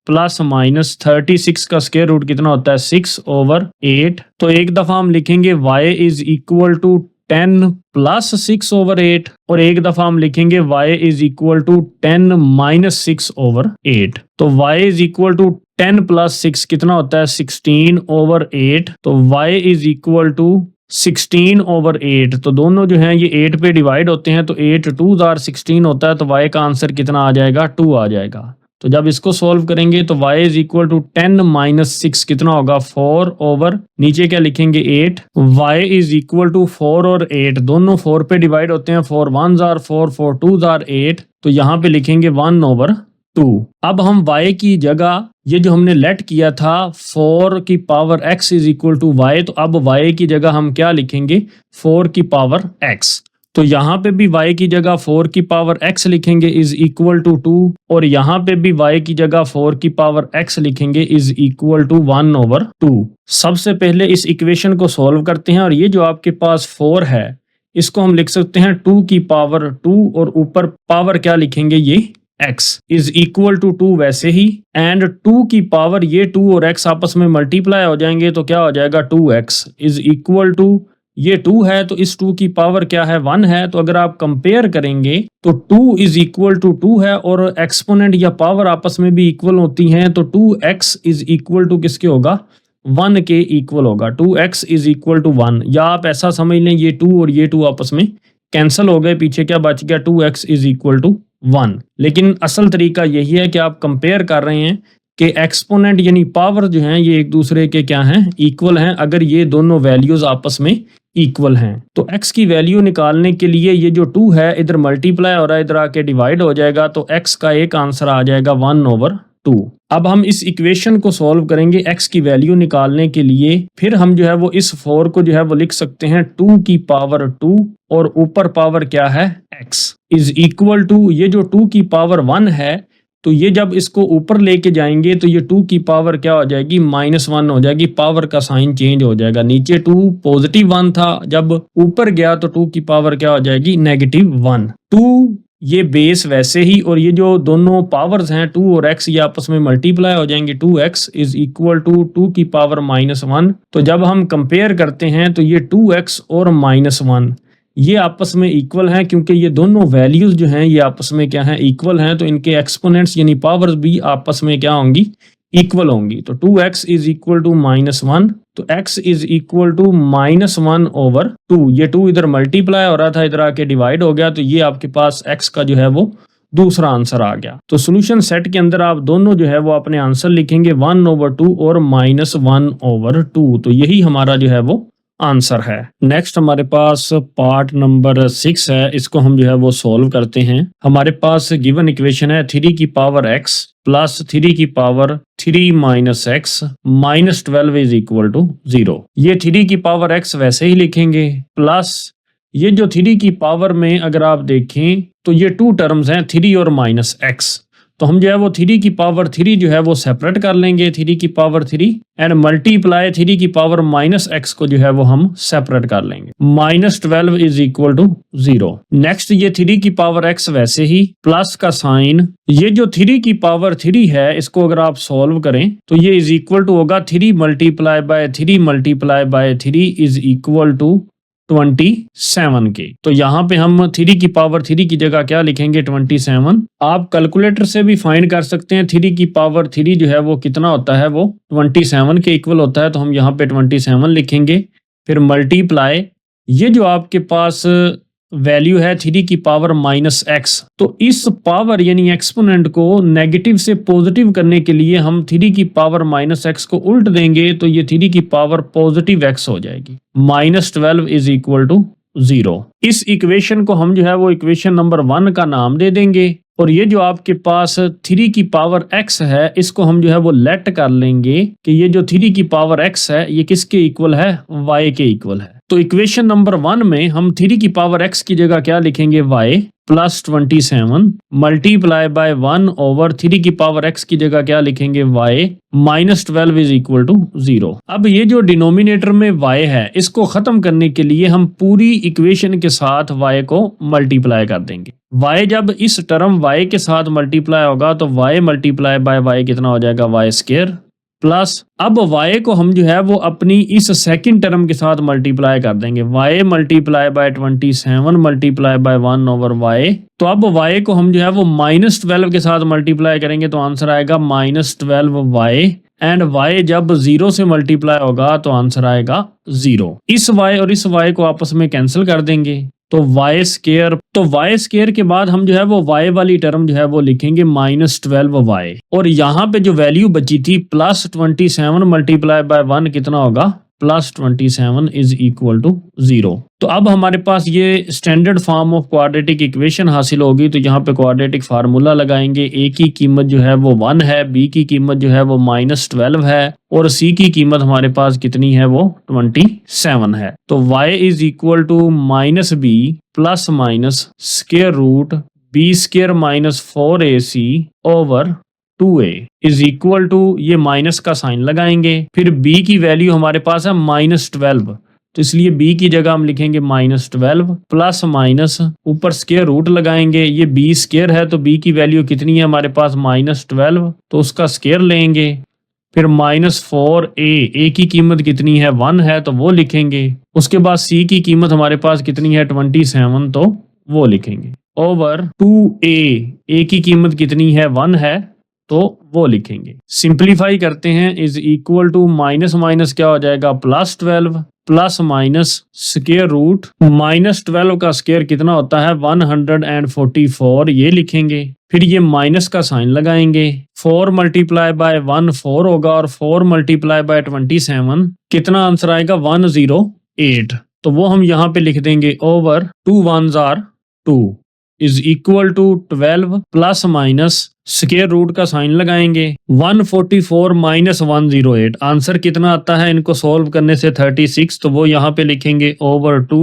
प्लस माइनस 36 का स्क्वायर रूट कितना होता है 6 ओवर 8, तो एक दफा हम लिखेंगे y is equal to 10 plus 6 over 8 और एक दफा हम लिखेंगे y is equal to 10 minus 6 over 8, तो y is equal to 10 plus 6 कितना होता है 16 ओवर 8, तो y is equal to 16 over 8, तो दोनों जो हैं ये 8 पे डिवाइड होते हैं, तो 8 2 आर 16 होता है, तो y का आंसर कितना आ जाएगा 2 आ जाएगा। तो जब इसको सॉल्व करेंगे तो y is equal to 10 minus 6 कितना होगा 4 ओवर, नीचे क्या लिखेंगे 8, y इज इक्वल टू 4 और 8 दोनों 4 पे डिवाइड होते हैं, 4 1 आर 4 4 2 आर 8, तो यहाँ पे लिखेंगे 1 ओवर 2। अब हम y की जगह ये जो हमने लेट किया था 4 की power x is equal to y, तो अब y की जगह हम क्या लिखेंगे 4 की पावर x, तो यहाँ पे भी y की जगह 4 की पावर x लिखेंगे इज इक्वल टू 2 और यहाँ पे भी y की जगह 4 की पावर x लिखेंगे इज इक्वल टू 1 ओवर 2। सबसे पहले इस इक्वेशन को सॉल्व करते हैं और ये जो आपके पास 4 है इसको हम लिख सकते हैं 2 की पावर 2 और ऊपर पावर क्या लिखेंगे ये x इज इक्वल टू 2 वैसे ही, एंड 2 की पावर ये 2 और x आपस में मल्टीप्लाई हो जाएंगे तो क्या हो जाएगा 2x इज इक्वल टू, ये 2 है तो इस 2 की पावर क्या है 1 है, तो अगर आप कंपेयर करेंगे तो 2 इज इक्वल टू 2 है और एक्सपोनेंट या पावर आपस में भी इक्वल होती हैं, तो 2x इज इक्वल टू किसके होगा 1 के इक्वल होगा, 2x इज इक्वल टू 1, या आप ऐसा समझ लें ये 2 और ये 2 आपस में कैंसिल हो गए, पीछे क्या बच गया 2x इज इक्वल टू 1। लेकिन असल तरीका यही है कि आप कंपेयर कर रहे हैं कि एक्सपोनेंट यानी पावर जो हैं ये एक दूसरे के क्या हैं इक्वल हैं, अगर ये दोनों वैल्यूज आपस में इक्वल हैं तो x की वैल्यू निकालने के लिए ये जो 2 है इधर मल्टीप्लाई हो रहा है इधर आके डिवाइड हो जाएगा, तो x का एक आंसर आ जाएगा 1 ओवर 2। अब हम इस इक्वेशन को सॉल्व करेंगे x की वैल्यू निकालने के लिए, फिर हम जो है वो इस 4 को जो है वो लिख सकते हैं 2 की पावर 2 और ऊपर पावर क्या है x इज इक्वल टू, ये जो 2 की पावर 1 है तो ये जब इसको ऊपर लेके जाएंगे तो ये 2 की पावर क्या हो जाएगी -1 हो जाएगी, पावर का साइन चेंज हो जाएगा, नीचे 2 पॉजिटिव 1 था जब ऊपर गया तो 2 की पावर क्या हो जाएगी -1। 2 ये बेस वैसे ही, और ये जो दोनों पावर्स हैं 2 और x ये आपस में मल्टीप्लाई हो जाएंगे, 2x इज इक्वल टू 2 की पावर -1, तो जब हम कंपेयर करते हैं तो ये 2x और -1 ये आपस में इक्वल हैं, क्योंकि ये दोनों वैल्यूज जो हैं ये आपस में क्या हैं इक्वल हैं, तो इनके एक्सपोनेंट्स यानी पावर्स भी आपस में क्या होंगी इक्वल होंगी, तो 2x इज इक्वल टू -1, तो x is equal to -1 over 2, ये 2 इधर मल्टीप्लाई हो रहा था इधर आके डिवाइड हो गया, तो ये आपके पास x का जो है वो दूसरा आंसर आ गया। तो सॉल्यूशन सेट के अंदर आप दोनों जो है वो अपने आंसर लिखेंगे 1 ओवर 2 और -1 ओवर 2, तो यही हमारा जो है वो आंसर है। नेक्स्ट हमारे पास पार्ट नंबर 6 है, इसको हम जो है वो सॉल्व करते हैं। हमारे पास गिवन इक्वेशन है 3 की पावर x प्लस 3 की power 3 minus x minus 12 is equal to 0। ये 3 की पावर x वैसे ही लिखेंगे, प्लस ये जो 3 की पावर में अगर आप देखें तो ये 2 टर्म्स हैं 3 और -x, तो हम जो है वो 3 की पावर 3 जो है वो सेपरेट कर लेंगे 3 की पावर 3 एंड मल्टीप्लाई 3 की पावर माइनस एक्स को जो है वो हम सेपरेट कर लेंगे। -12 इज इक्वल टू 0। नेक्स्ट ये 3 की पावर एक्स वैसे ही प्लस का साइन, ये जो 3 की पावर 3 है इसको अगर आप सॉल्व करें तो ये इज इक्वल टू होगा 3 multiply by 3 multiply by 3 is equal to 27 के। तो यहाँ पे हम 3 की पावर 3 की जगह क्या लिखेंगे 27। आप कैलकुलेटर से भी फाइंड कर सकते हैं 3 की पावर 3 जो है वो कितना होता है, वो 27 के इक्वल होता है। तो हम यहाँ पे 27 लिखेंगे, फिर मल्टीप्लाई ये जो आपके पास वैल्यू है 3 की पावर माइनस एक्स, तो इस पावर यानी एक्सपोनेंट को नेगेटिव से पॉजिटिव करने के लिए हम 3 की पावर माइनस एक्स को उल्ट देंगे तो ये 3 की पावर पॉजिटिव एक्स हो जाएगी। -12 इज इक्वल टू 0। इस इक्वेशन को हम जो है वो इक्वेशन नंबर 1 का नाम दे देंगे और ये जो आपके पास 3 की पावर x है इसको हम जो है वो लेट कर लेंगे कि ये जो 3 की पावर x है ये किसके इक्वल है, y के इक्वल है। तो इक्वेशन नंबर 1 में हम 3 की पावर x की जगह क्या लिखेंगे y plus 27 multiply by 1 over 3 की पावर x की जगह क्या लिखेंगे y -12 इज इक्वल टू 0। अब ये जो डिनोमिनेटर में y है इसको खत्म करने के लिए हम पूरी इक्वेशन के साथ y को मल्टीप्लाई कर देंगे। y जब इस टर्म y के साथ मल्टीप्लाई होगा तो y मल्टीप्लाई बाय y कितना हो जाएगा, y स्क्वायर प्लस अब y को हम जो है वो अपनी इस सेकंड टर्म के साथ मल्टीप्लाई कर देंगे, y multiply by 27 multiply by 1 over y। तो अब y को हम जो है वो -12 के साथ मल्टीप्लाई करेंगे तो आंसर आएगा -12y एंड y जब 0 से मल्टीप्लाई होगा तो आंसर आएगा 0। इस y और इस y को आपस में कैंसिल कर देंगे तो y स्क्वायर, तो y स्क्वायर के बाद हम जो है वो y वाली टर्म जो है वो लिखेंगे -12y और यहाँ पे जो वैल्यू बची थी +27 मल्टीप्लाई बाय 1 कितना होगा, +27 इज इक्वल टू 0। तो अब हमारे पास ये standard form of quadratic equation हासिल होगी। तो यहाँ पे क्वाड्रेटिक फार्मूला लगाएंगे, a की कीमत जो है वो 1 है, b की कीमत जो है वो -12 है और c की कीमत हमारे पास कितनी है, वो 27 है। तो y is equal to -b plus minus square root b square -4ac over 2a is equal to, ये माइनस का साइन लगाएंगे, फिर b की वैल्यू हमारे पास है -12 तो इसलिए b की जगह हम लिखेंगे -12 प्लस माइनस ऊपर स्क्वायर रूट लगाएंगे, ये b स्क्वायर है तो b की वैल्यू कितनी है हमारे पास -12 तो उसका स्क्वायर लेंगे, फिर -4a की कीमत कितनी है 1 है तो वो लिखेंगे, उसके बाद c की कीमत हमारे पास कितनी है 27 तो वो लिखेंगे ओवर 2a की कीमत कितनी है 1 है तो वो लिखेंगे। सिंप्लीफाई करते हैं is equal to minus minus क्या हो जाएगा +12 प्लस माइनस स्क्वायर रूट -12 का स्क्वायर कितना होता है 144 ये लिखेंगे, फिर ये माइनस का साइन लगाएंगे, 4 मल्टीप्लाई बाय 1 4 होगा और 4 मल्टीप्लाई बाय 27 कितना आंसर आएगा 108 तो वो हम यहाँ पे लिख देंगे over 2 1s are 2 is equal to 12 plus minus square root का साइन लगाएंगे 144 माइनस 108 आंसर कितना आता है इनको सॉल्व करने से 36 तो वो यहाँ पे लिखेंगे over 2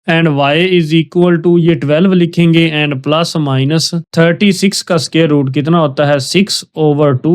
and y is equal to ये 12 लिखेंगे एंड प्लस माइनस 36 का स्क्वायर रूट कितना होता है 6 ओवर 2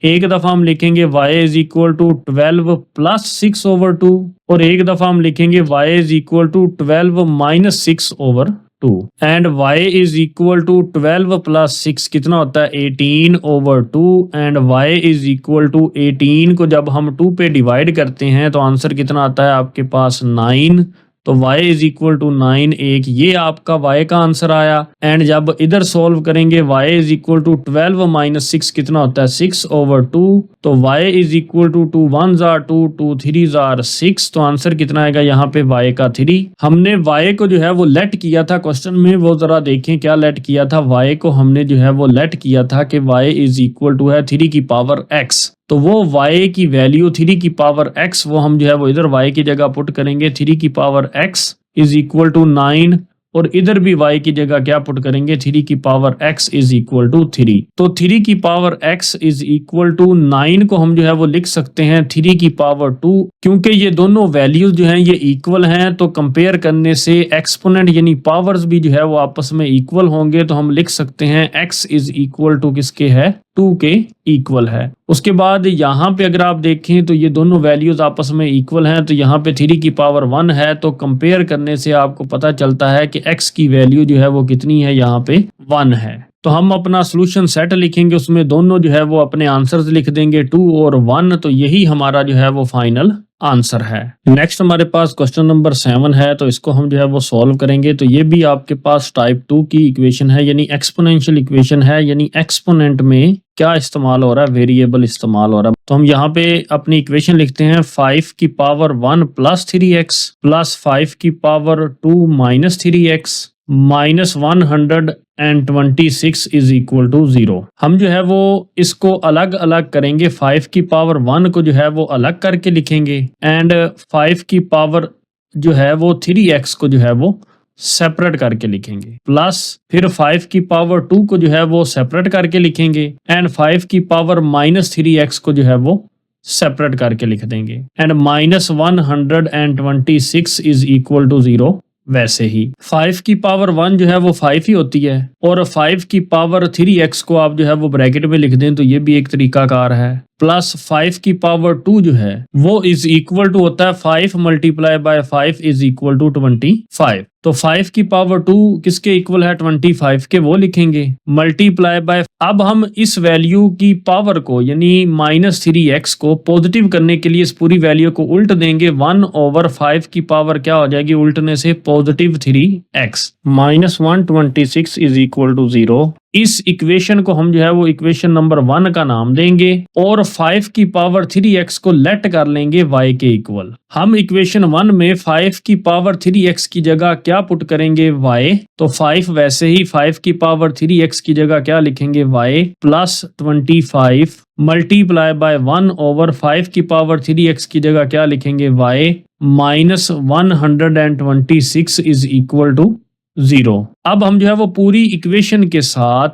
एक दफा हम लिखेंगे y is equal to 12 plus 6 over 2 और एक दफा हम लिखेंगे y is equal to 12 minus 6 over 2 and y is equal to 12 plus 6 कितना होता है 18 over 2 and y is equal to 18 को जब हम 2 पे डिवाइड करते हैं तो आंसर कितना आता है आपके पास 9 तो y इज इक्वल टू 9 एक ये आपका y का आंसर आया एंड जब इधर सॉल्व करेंगे y is equal to 12 minus 6 कितना होता है 6 ओवर 2 तो y is equal to 2 1s are 2 2 3s are 6 तो आंसर कितना आएगा यहाँ पे y का 3। हमने y को जो है वो लेट किया था क्वेश्चन में, वो जरा देखें क्या लेट किया था, y को हमने जो है वो लेट किया था कि y इज इक्वल टू है 3 की पावर x तो वो y की वैल्यू 3 की पावर x वो हम जो है वो इधर y की जगह पुट करेंगे 3 की power x is equal to 9 और इधर भी y की जगह क्या पुट करेंगे 3 की power x is equal to 3। तो 3 की power x is equal to 9 को हम जो है वो लिख सकते हैं 3 की पावर 2। क्योंकि ये दोनों वैल्यूज जो हैं ये इक्वल हैं तो कंपेयर करने से एक्सपोनेंट यानी पावर्स भी जो है वो आपस में इक्वल होंगे, तो हम लिख सकते हैं x इज इक्वल टू किसके है 2 के इक्वल है। उसके बाद यहाँ पे अगर आप देखें तो ये दोनों वैल्यूज आपस में इक्वल हैं, तो यहाँ पे 3 की पावर 1 है, तो कंपेयर करने से आपको पता चलता है कि x की वैल्यू जो है वो कितनी है, यहाँ पे 1 है। तो हम अपना सोल्यूशन सेट लिखेंगे, उसमें दोनों जो है वो अपने आंसर्स लिख देंगे 2 और 1, तो यही हमारा जो है वो फाइनल आंसर है। नेक्स्ट हमारे पास क्वेश्चन नंबर 7 है, तो इसको हम जो है वो सॉल्व करेंगे। तो ये भी आपके पास टाइप 2 की इक्वेशन है, यानी एक्सपोनेंशियल इक्वेशन है, यानी एक्सपोनेंट में क्या इस्तेमाल हो रहा है, वेरिएबल इस्तेमाल हो रहा है। तो हम यहाँ पे अपनी इक्वेशन लिखते हैं 5 की पावर 1 प्लस 3x प्लस 5 की power 2 minus 3x minus 126 is equal to 0। हम जो है वो इसको अलग अलग करेंगे, 5 की पावर 1 को जो है वो अलग करके लिखेंगे एंड 5 की पावर जो है वो 3x को जो है वो सेपरेट करके लिखेंगे, प्लस फिर 5 की पावर 2 को जो है वो सेपरेट करके लिखेंगे एंड 5 की पावर माइनस 3x को जो है वो सेपरेट करके लिख देंगे and minus 126 is equal to 0। वैसे ही 5 की पावर 1 जो है वो 5 ही होती है और 5 की पावर 3x को आप जो है वो ब्रैकेट में लिख दें तो ये भी एक तरीका कार है, प्लस 5 की पावर 2 जो है वो इज इक्वल टू होता है 5 multiply by 5 is equal to 25। तो 5 की पावर 2 किसके इक्वल है 25 के, वो लिखेंगे मल्टीप्लाई बाय। अब हम इस वैल्यू की पावर को यानी माइनस 3x को पॉजिटिव करने के लिए इस पूरी वैल्यू को उल्ट देंगे, 1/5 की पावर क्या हो जाएगी उल्टने से positive 3x minus 126 is equal to 0। इस इक्वेशन को हम जो है वो इक्वेशन नंबर 1 का नाम देंगे और 5 की पावर 3x को लेट कर लेंगे y के इक्वल। हम इक्वेशन 1 में 5 की पावर 3x की जगह क्या पुट करेंगे y, तो 5 वैसे ही 5 की पावर 3x की जगह क्या लिखेंगे y प्लस 25 मल्टीप्लाई बाय 1/5 की पावर 3x की जगह क्या लिखेंगे y minus 126 is equal to 0। अब हम जो है वो पूरी इक्वेशन के साथ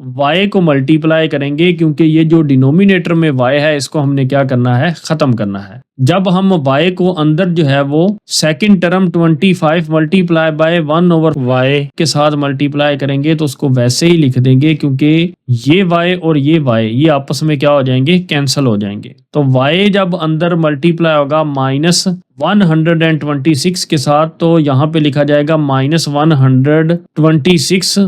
y को मल्टीप्लाई करेंगे, क्योंकि ये जो डिनोमिनेटर में y है इसको हमने क्या करना है खत्म करना है। जब हम y को अंदर जो है वो second term 25 multiply by 1/y के साथ मल्टीप्लाई करेंगे तो उसको वैसे ही लिख देंगे, क्योंकि ये y और ये y ये आपस में क्या हो जाएंगे कैंसिल हो जाएंगे। तो y जब अंदर मल्टीप्लाई होगा माइनस 126 के साथ, तो यहाँ पे लिखा जाएगा minus 126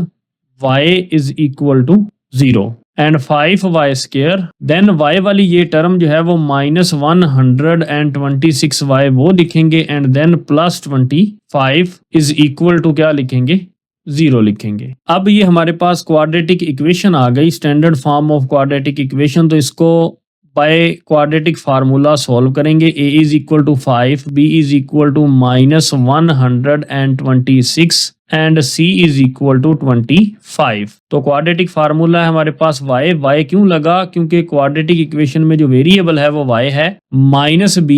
y is equal to 0 and 5y square, then y वाली ये टर्म जो है वो माइनस 126y वो लिखेंगे and then plus 25 is equal to क्या लिखेंगे 0 लिखेंगे। अब ये हमारे पास क्वाड्रेटिक इक्वेशन आ गई, standard form of quadratic equation. तो इसको बाय क्वाड्रेटिक फार्मूला सॉल्व करेंगे, a is equal to 5, b is equal to minus 126 and c is equal to 25। तो क्वाड्रेटिक फार्मूला है हमारे पास y क्यों लगा, क्योंकि क्वाड्रेटिक इक्वेशन में जो वेरिएबल है वो y है, minus b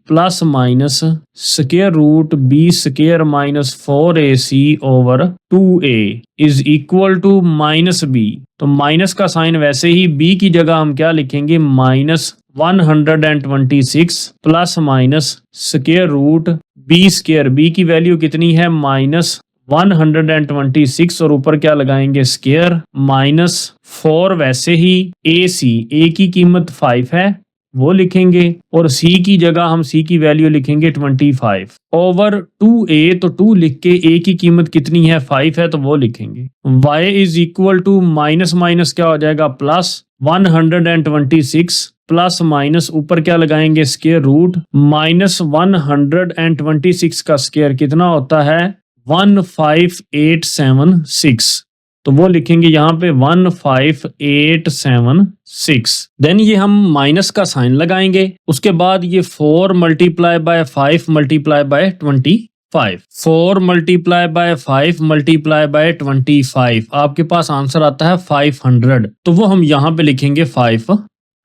plus minus square root b square minus 4ac over 2a is equal to minus b। तो माइनस का साइन वैसे ही b की जगह हम क्या लिखेंगे minus 126 plus minus square root b square, b की वैल्यू कितनी है माइनस 126 और ऊपर क्या लगाएंगे स्क्वायर माइनस 4, वैसे ही a की कीमत 5 है वो लिखेंगे और c की जगह हम c की वैल्यू लिखेंगे 25 ओवर 2a, तो 2 लिख के a की कीमत कितनी है 5 है तो वो लिखेंगे। y is equal to minus minus क्या हो जाएगा प्लस 126 प्लस माइनस ऊपर क्या लगाएंगे स्क्वायर रूट माइनस 126 का स्क्वायर कितना होता है 15876, तो वो लिखेंगे यहाँ पे 15876। देन ये हम माइनस का साइन लगाएंगे, उसके बाद ये 4 multiply by 5 multiply bye 25, 4 multiply by 5 multiply bye 25, आपके पास आंसर आता है 500, तो वो हम यहाँ पे लिखेंगे 500।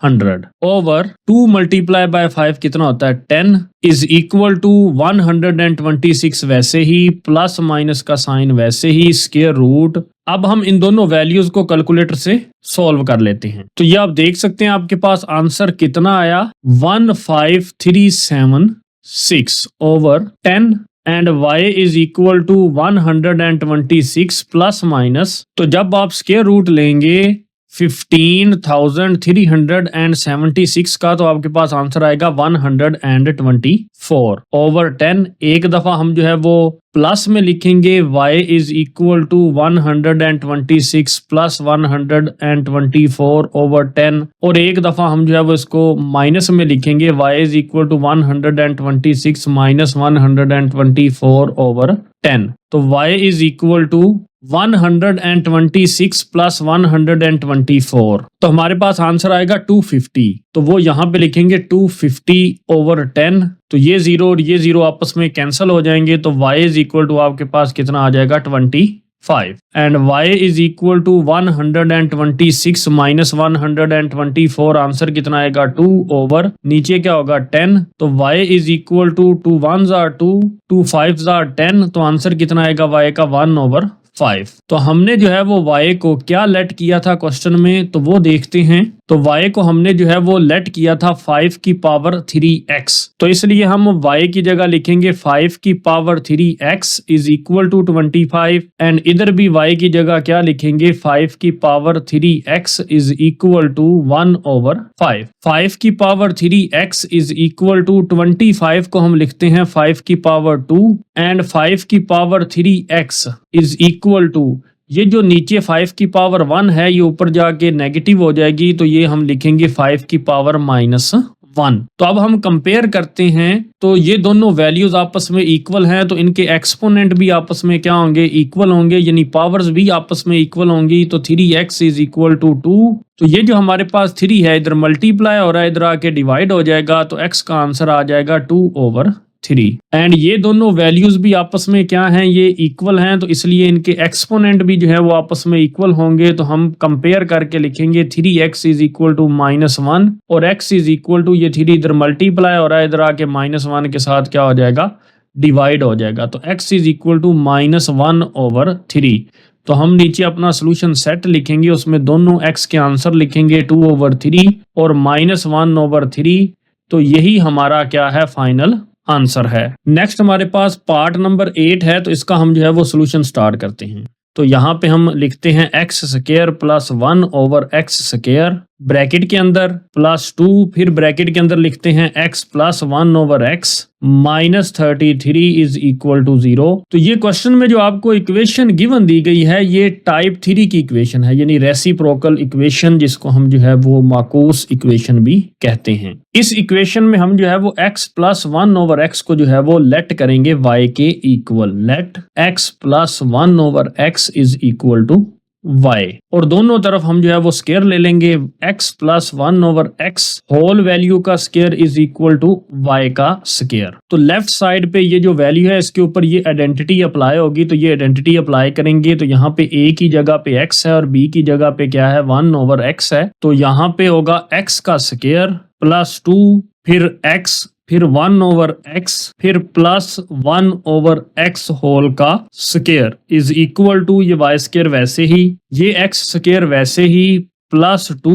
100 ओवर 2 मल्टीप्लाई बाय 5 कितना होता है 10 इज इक्वल टू 126 वैसे ही प्लस माइनस का साइन वैसे ही स्क्वायर रूट। अब हम इन दोनों वैल्यूज को कैलकुलेटर से सॉल्व कर लेते हैं। तो ये आप देख सकते हैं आपके पास आंसर कितना आया 15376 over 10 and y is equal to 126 plus minus. तो जब आप स्क्वायर रूट लेंगे 15,376 का तो आपके पास आंसर आएगा 124 ओवर 10। एक दफा हम जो है वो प्लस में लिखेंगे y is equal to 126 plus 124 over 10 और एक दफा हम जो है वो इसको माइनस में लिखेंगे y is equal to 126 minus 124 over 10। तो y is equal to 126 plus 124 तो हमारे पास आंसर आएगा 250। तो वो यहाँ पे लिखेंगे 250 ओवर 10। तो ये जीरो और ये जीरो आपस में कैंसिल हो जाएंगे तो y इज इक्वल टू आपके पास कितना आ जाएगा 25 and y is equal to 126 minus 124 answer कितना आएगा 2 ओवर नीचे क्या होगा 10। तो y is equal to 2 1s are 2 2 5s are 10 तो आंसर कितना आएगा y का 1 ओवर 5। तो हमने जो है वो y को क्या लेट किया था क्वेश्चन में तो वो देखते हैं। तो y को हमने जो है वो लेट किया था 5 की पावर 3x। तो इसलिए हम y की जगह लिखेंगे 5 की power 3x is equal to 25 and इधर भी y की जगह क्या लिखेंगे 5 की power 3x is equal to 1 over 5। 5 की power 3x is equal to 25 को हम लिखते हैं 5 की पावर 2 एंड 5 की power 3x is equal to ये जो नीचे 5 की पावर 1 है ये ऊपर जाके नेगेटिव हो जाएगी तो ये हम लिखेंगे 5 की पावर -1। तो अब हम कंपेयर करते हैं तो ये दोनों वैल्यूज आपस में इक्वल हैं तो इनके एक्सपोनेंट भी आपस में क्या होंगे इक्वल होंगे यानी पावर्स भी आपस में इक्वल होंगी। तो 3x इज इक्वल टू 2 तो ये जो हमारे पास 3 है इधर मल्टीप्लाई हो रहा है इधर आके डिवाइड हो जाएगा तो x का आंसर आ जाएगा 2 ओवर 3 एंड ये दोनों वैल्यूज भी आपस में क्या हैं ये इक्वल हैं तो इसलिए इनके एक्सपोनेंट भी जो है वो आपस में इक्वल होंगे। तो हम कंपेयर करके लिखेंगे 3x इज इक्वल टू -1 और x इज इक्वल टू ये 3 इधर मल्टीप्लाई हो रहा है इधर आके -1 के साथ क्या हो जाएगा डिवाइड हो जाएगा। तो x is equal to -1 over 3। तो हम नीचे अपना सोल्यूशन सेट लिखेंगे उसमें दोनों x के आंसर लिखेंगे 2 ओवर 3 और -1 ओवर 3। तो यही हमारा क्या है फाइनल आंसर है। नेक्स्ट हमारे पास पार्ट नंबर 8 है तो इसका हम जो है वो सोल्यूशन स्टार्ट करते हैं। तो यहाँ पे हम लिखते हैं x square plus 1 over x square bracket के अंदर प्लस 2 फिर ब्रैकेट के अंदर लिखते हैं x plus 1 over x minus 33 is equal to 0। तो ये क्वेश्चन में जो आपको इक्वेशन गिवन दी गई है ये टाइप 3 की इक्वेशन है यानी रेसिप्रोकल इक्वेशन जिसको हम जो है वो माकूस इक्वेशन भी कहते हैं। इस इक्वेशन में हम जो है वो x प्लस 1 ओवर x को जो है वो लेट करेंगे y के equal. Let x plus 1 over x is equal to y और दोनों तरफ हम जो है वो स्क्वायर ले लेंगे x plus 1 over x whole value का square is equal to y का स्क्वायर। तो लेफ्ट साइड पे ये जो वैल्यू है इसके ऊपर ये आइडेंटिटी अप्लाई होगी तो ये आइडेंटिटी अप्लाई करेंगे तो यहाँ पे a की जगह पे x है और b की जगह पे क्या है 1 ओवर x है। तो यहाँ पे होगा x का स्क्वायर प्लस 2 फिर x फिर 1 ओवर x फिर प्लस 1 ओवर x होल का स्क्वायर इज इक्वल टू ये y स्क्वायर वैसे ही ये x स्क्वायर वैसे ही प्लस 2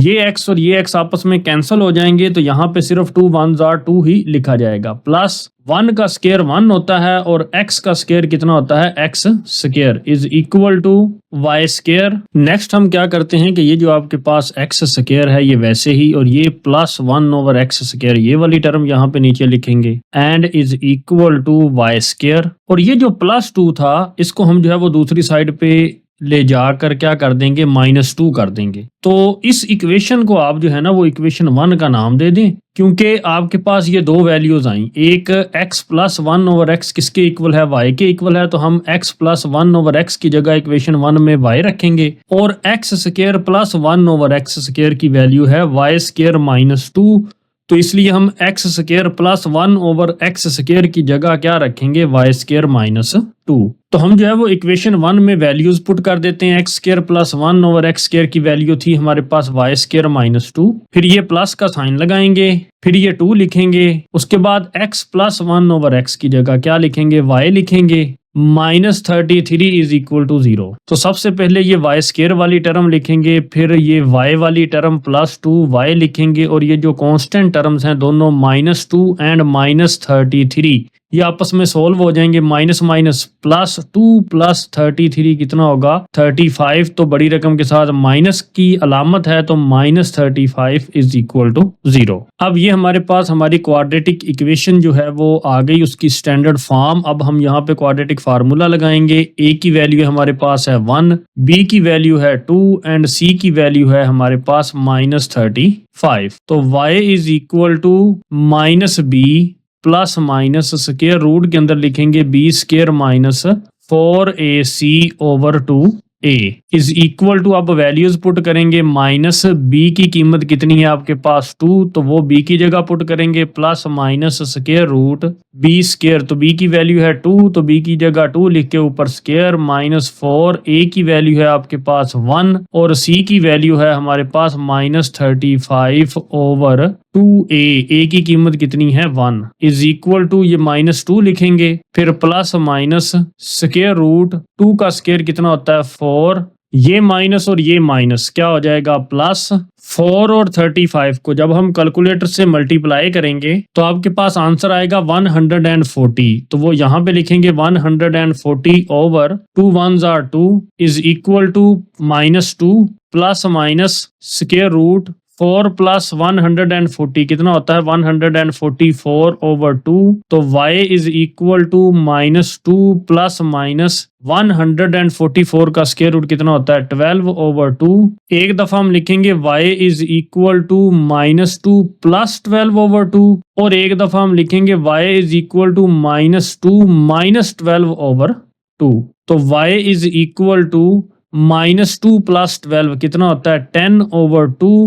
ये x और ये x आपस में कैंसिल हो जाएंगे तो यहाँ पे सिर्फ 2 1s are 2 ही लिखा जाएगा। प्लस 1 का स्क्वायर 1 होता है और x का स्क्वायर कितना होता है x square is equal to y square. Next हम क्या करते हैं कि ये जो आपके पास x स्क्वायर है ये वैसे ही और ये प्लस 1 ओवर x स्क्वायर ये वाली टर्म यहाँ पे नीचे लिखेंगे and is equal to y square. और ये जो प्लस 2 था इसको हम जो है वो दूसरी साइड पे ले जाकर क्या कर देंगे -2 कर देंगे। तो इस इक्वेशन को आप जो है ना वो इक्वेशन 1 का नाम दे दें क्योंकि आपके पास ये दो वैल्यूज आई एक x प्लस 1 ओवर x किसके इक्वल है y के इक्वल है तो हम x प्लस 1 ओवर x की जगह इक्वेशन 1 में y रखेंगे और x square plus 1 over x square की वैल्यू है y स्क्वायर -2 तो इसलिए हम x square plus 1 over X square की जगह क्या रखेंगे, वाई स्क्वायर माइनस 2। तो हम जो है वो इक्वेशन 1 में वैल्यूज पुट कर देते हैं। X square plus 1 over X square की वैल्यू थी हमारे पास वाई स्क्वायर माइनस 2, फिर ये प्लस का साइन लगाएंगे, फिर ये 2 लिखेंगे, उसके बाद एक्स प्लस 1 ओवर एक्स की जगह क्या लिखेंगे, वाई लिखेंगे, माइनस 33 इज इक्वल टू 0। तो सबसे पहले ये वाई स्क्वायर वाली टर्म लिखेंगे, फिर ये वाई वाली टर्म प्लस 2 वाई लिखेंगे, और ये जो कांस्टेंट टर्म्स हैं दोनों माइनस 2 एंड माइनस 33 ये आपस में सोल्व हो जाएंगे। माइनस माइनस प्लस 2 प्लस 33 कितना होगा, 35। तो बड़ी रकम के साथ माइनस की अलामत है, तो माइनस 35 इज इक्वल टू 0। अब ये हमारे पास हमारी क्वाड्रेटिक इक्वेशन जो है वो आ गई, उसकी स्टैंडर्ड फॉर्म। अब हम यहाँ पे क्वाड्रेटिक फार्मूला लगाएंगे। ए की वैल्यू हमारे पास है 1, बी की वैल्यू है 2 एंड सी की वैल्यू है हमारे पास माइनस 35। तो y is equal to minus B plus minus square root के अंदर लिखेंगे B square minus 4ac over 2a is equal to, अब वैल्यूज पुट करेंगे। माइनस बी की कीमत कितनी है आपके पास 2, तो वो बी की जगह पुट करेंगे, plus minus square root B square, तो बी की वैल्यू है 2 तो बी की जगह 2 लिख के ऊपर स्क्वायर, माइनस 4, ए की वैल्यू है आपके पास 1 और सी की वैल्यू है हमारे पास माइनस 35 ओवर 2a। ए की कीमत कितनी है 1 इज इक्वल टू, ये माइनस 2 लिखेंगे, फिर प्लस माइनस स्क्वायर रूट 2 का स्क्वायर कितना होता है 4, ये माइनस और ये माइनस क्या हो जाएगा प्लस 4 और 35 को जब हम कैलकुलेटर से मल्टीप्लाई करेंगे तो आपके पास आंसर आएगा 140। तो वो यहाँ पे लिखेंगे 140 over 2 1s are 2 is equal to minus 2 plus minus square root 4 plus 140 कितना होता है 144 ओवर 2। तो y is equal to minus 2 plus minus 144 का स्क्वायर रूट कितना होता है 12 ओवर 2। एक दफा हम लिखेंगे y is equal to minus 2 plus 12 over 2, और एक दफा हम लिखेंगे y is equal to minus 2 minus 12 over 2। तो y is equal to minus 2 plus 12 कितना होता है 10 ओवर 2।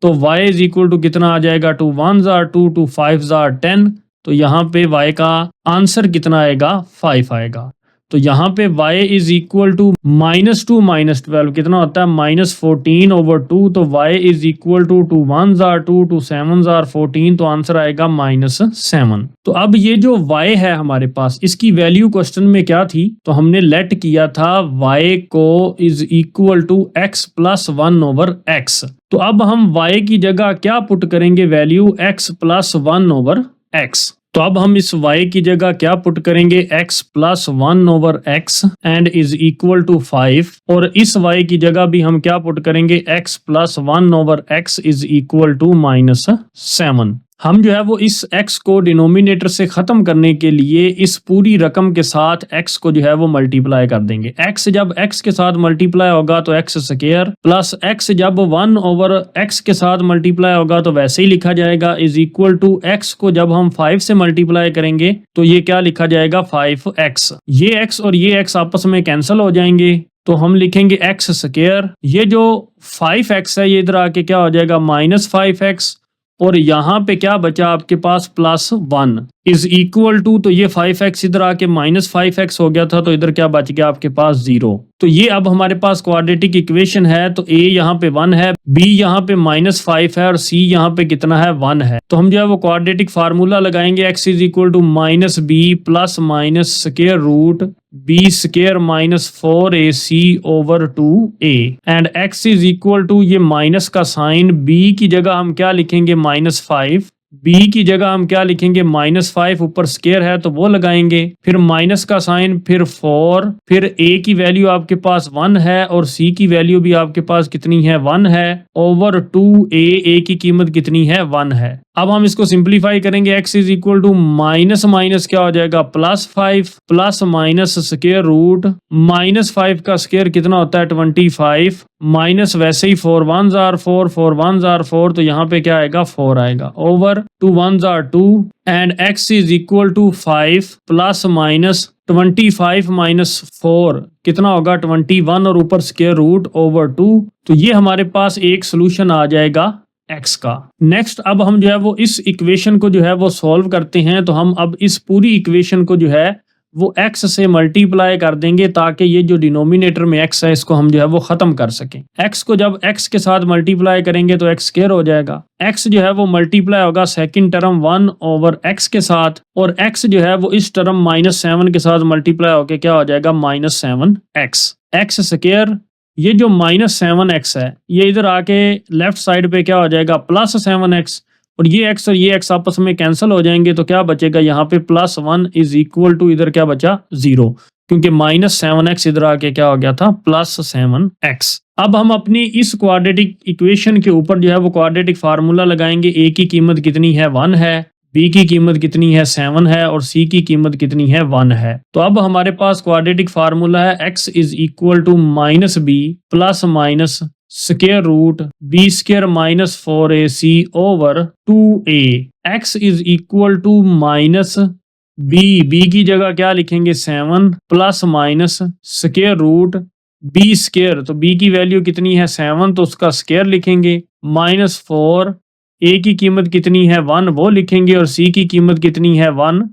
तो y इज इक्वल टू कितना आ जाएगा 2 1s are 2 2 5s are 10। तो यहाँ पे y का आंसर कितना आएगा 5 आएगा। तो यहाँ पे y is equal to minus 2 minus 12 कितना होता है माइनस 14 ओवर 2। तो y is equal to 2 1s are 2 2 7s are 14। तो आंसर आएगा माइनस 7। तो अब ये जो y है हमारे पास, इसकी वैल्यू क्वेश्चन में क्या थी, तो हमने लेट किया था y को is equal to x plus 1 over x। तो अब हम y की जगह क्या पुट करेंगे, value x plus 1 over x। तो अब हम इस y की जगह क्या पुट करेंगे, x plus 1 over x and is equal to 5, और इस y की जगह भी हम क्या पुट करेंगे, x plus 1 over x is equal to minus 7। हम जो है वो इस x को डिनोमिनेटर से खत्म करने के लिए इस पूरी रकम के साथ x को जो है वो मल्टीप्लाई कर देंगे। x जब x के साथ मल्टीप्लाई होगा तो x स्क्वायर, प्लस x जब 1 ओवर x के साथ मल्टीप्लाई होगा तो वैसे ही लिखा जाएगा, इज इक्वल टू x को जब हम 5 से मल्टीप्लाई करेंगे तो ये क्या लिखा जाएगा 5x। ये x और ये x आपस में कैंसिल हो जाएंगे, तो हम लिखेंगे x स्क्वायर, ये जो 5x है ये इधर आके क्या हो जाएगा माइनस 5x, और यहाँ पे क्या बचा आपके पास प्लस 1 इज इक्वल टू, तो ये 5x इधर आके माइनस 5x हो गया था, तो इधर क्या बच गया आपके पास 0। तो ये अब हमारे पास क्वाड्रेटिक इक्वेशन है। तो a यहाँ पे 1 है, b यहाँ पे माइनस 5 है और c यहाँ पे कितना है 1 है। तो हम जो है वो क्वाड्रेटिक फार्मूला लगाएंगे, x is equal to minus B plus minus square root B square minus 4ac over 2a and x is equal to, ये माइनस का साइन b की जगह हम क्या लिखेंगे माइनस 5, b की जगह हम क्या लिखेंगे माइनस 5, ऊपर स्क्वायर है तो वो लगाएंगे, फिर माइनस का साइन, फिर 4, फिर a की वैल्यू आपके पास 1 है और c की वैल्यू भी आपके पास कितनी है 1 है, ओवर 2a, a की कीमत कितनी है 1 है। अब हम इसको सिंप्लीफाई करेंगे, x is equal to minus minus क्या हो जाएगा plus 5 plus minus square root minus 5 का स्क्वायर कितना होता है 25, माइनस वैसे ही 4 1s are 4 4 1s are 4, तो यहाँ पे क्या आएगा 4 आएगा, over 2 1s are 2 and x is equal to 5 plus minus 25 minus 4 कितना होगा 21 और ऊपर स्क्वायर रूट ओवर 2। तो ये हमारे पास एक सोल्यूशन आ जाएगा एक्स का। नेक्स्ट अब हम जो है वो इस इक्वेशन को जो है वो सॉल्व करते हैं। तो हम अब इस पूरी इक्वेशन को जो है वो x से मल्टीप्लाई कर देंगे ताकि ये जो डिनोमिनेटर में x है इसको हम जो है वो ख़त्म कर सकें। x को जब x के साथ मल्टीप्लाई करेंगे तो x स्क्वायर हो जाएगा। x जो है वो मल्टीप्लाई होगा सेकंड टर्म 1 ओवर x के साथ, और x जो है वो इस टर्म -7 के साथ मल्टीप्लाई होके क्या हो जाएगा -7x। x स्क्वायर, ये जो -7x है ये इधर आके लेफ्ट साइड पे क्या हो जाएगा +7x, और ये x और ये x आपस में कैंसिल हो जाएंगे तो क्या बचेगा यहाँ पे +1 इज इक्वल टू इधर क्या बचा 0, क्योंकि -7x इधर आके क्या हो गया था +7x। अब हम अपनी इस क्वाड्रेटिक इक्वेशन के ऊपर जो है वो क्वाड्रेटिक फार्मूला लगाएंगे। a की कीमत कितनी है 1 है, b की कीमत कितनी है 7 है, और c की कीमत कितनी है 1 है। तो अब हमारे पास क्वाड्रेटिक फार्मूला है x is equal to -b plus minus square root b square -4ac over 2a। x is equal to -b की जगह क्या लिखेंगे 7 plus minus square root b square, तो b की वैल्यू कितनी है 7 तो उसका स्क्वायर लिखेंगे, -4, a की कीमत कितनी है 1 वो लिखेंगे, और c की कीमत कितनी है 1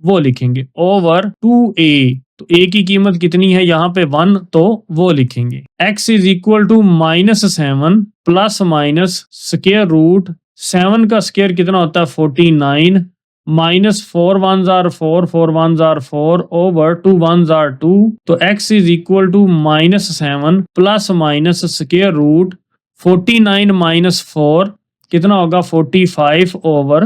वो लिखेंगे, ओवर 2a। तो a की कीमत कितनी है यहाँ पे 1 तो वो लिखेंगे। x is equal to -7 plus minus square root 7 का स्क्वायर कितना होता है 49, -4 1s are 4, 4 1s are 4 over 2 1s are 2। तो x is equal to -7 plus minus square root 49 minus 4 कितना होगा 45 ओवर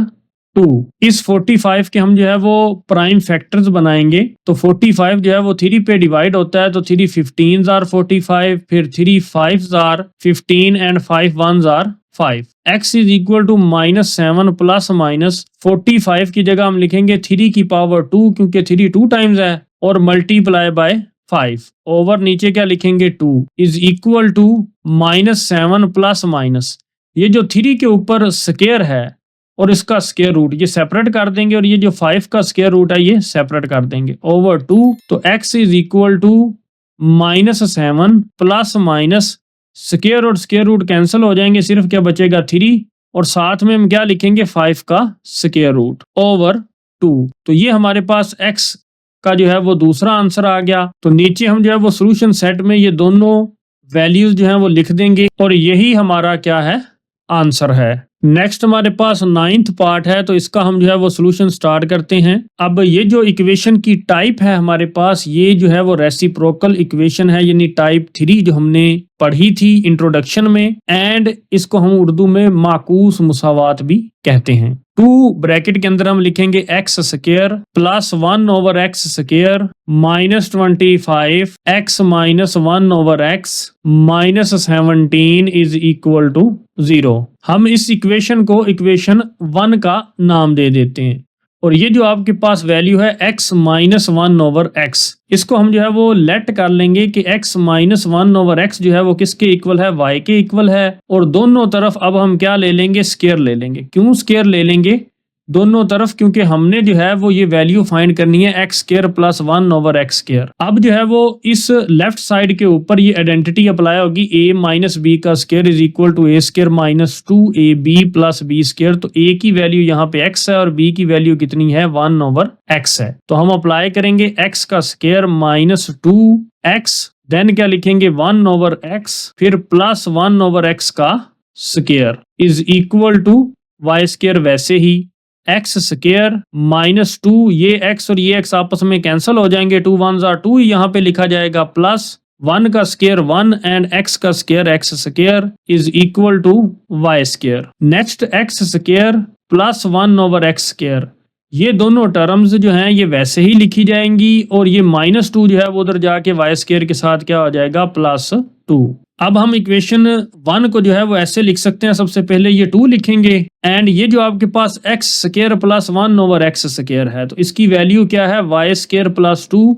2। इस 45 के हम जो है वो प्राइम फैक्टर्स बनाएंगे। तो 45 जो है वो 3 पे डिवाइड होता है, तो 3 15s are 45, फिर 3 5s are 15 and 5 1s are 5। x is equal to -7 plus minus 45 की जगह हम लिखेंगे 3 की पावर 2, क्योंकि 3 2 टाइम्स है, और मल्टीप्लाई बाय 5 ओवर नीचे क्या लिखेंगे 2 is equal to -7 plus minus, ये जो 3 के ऊपर स्क्वायर है और इसका स्क्वायर रूट ये सेपरेट कर देंगे, और ये जो 5 का स्क्वायर रूट है ये सेपरेट कर देंगे, ओवर 2। तो x is equal to -7 plus minus square और स्क्वायर रूट कैंसिल हो जाएंगे, सिर्फ क्या बचेगा 3, और साथ में हम क्या लिखेंगे 5 का स्क्वायर रूट ओवर 2। तो ये हमारे पास x का जो है वो दूसरा आंसर आ गया। तो नीचे हम जो है वो सोल्यूशन सेट में ये दोनों वैल्यूज जो है वो लिख देंगे, और यही हमारा क्या है आंसर है। नेक्स्ट हमारे पास 9th पार्ट है, तो इसका हम जो है वो सोल्यूशन स्टार्ट करते हैं। अब ये जो इक्वेशन की टाइप है हमारे पास, ये जो है वो रेसिप्रोकल इक्वेशन है, यानी टाइप 3 जो हमने पढ़ी थी इंट्रोडक्शन में, एंड इसको हम उर्दू में माकूस मुसावात भी कहते हैं। 2 ब्रैकेट के अंदर हम लिखेंगे x square plus 1 over x square -25 x minus 1 over x -17 is equal to 0। हम इस इक्वेशन को इक्वेशन 1 का नाम दे देते हैं, और ये जो आपके पास वैल्यू है x -1 ओवर x, इसको हम जो है वो लेट कर लेंगे कि x -1 ओवर x जो है वो किसके इक्वल है y के इक्वल है, और दोनों तरफ अब हम क्या ले लेंगे स्क्वायर ले लेंगे। क्यों स्क्वायर ले लेंगे दोनों तरफ, क्योंकि हमने जो है वो ये वैल्यू फाइंड करनी है x square plus 1 over x square. अब जो है वो इस लेफ्ट साइड के ऊपर ये आइडेंटिटी अप्लाई होगी, a माइनस बी का square is equal to a square minus 2ab plus b square. तो a की वैल्यू यहाँ पे x है और b की वैल्यू कितनी है 1 ओवर x है। तो हम अप्लाई करेंगे x का स्क्वायर माइनस 2x, देन क्या लिखेंगे 1 ओवर x, फिर प्लस 1 ओवर x का square is equal to y square, वैसे ही x स्क्वायर माइनस 2, ये x और ये x आपस में कैंसिल हो जाएंगे, 2 1s are 2 यहाँ पे लिखा जाएगा, प्लस 1 का स्क्वायर 1 एंड x का square x square is equal to y square. Next x square plus 1 over x square, ये दोनों टर्म्स जो हैं ये वैसे ही लिखी जाएंगी, और ये -2 जो है वो उधर जाके y स्क्वायर के साथ क्या हो जाएगा +2। अब हम इक्वेशन 1 को जो है वो ऐसे लिख सकते हैं, सबसे पहले ये 2 लिखेंगे, एंड ये जो आपके पास x square plus 1 over x square है, तो इसकी वैल्यू क्या है y स्क्वायर प्लस 2,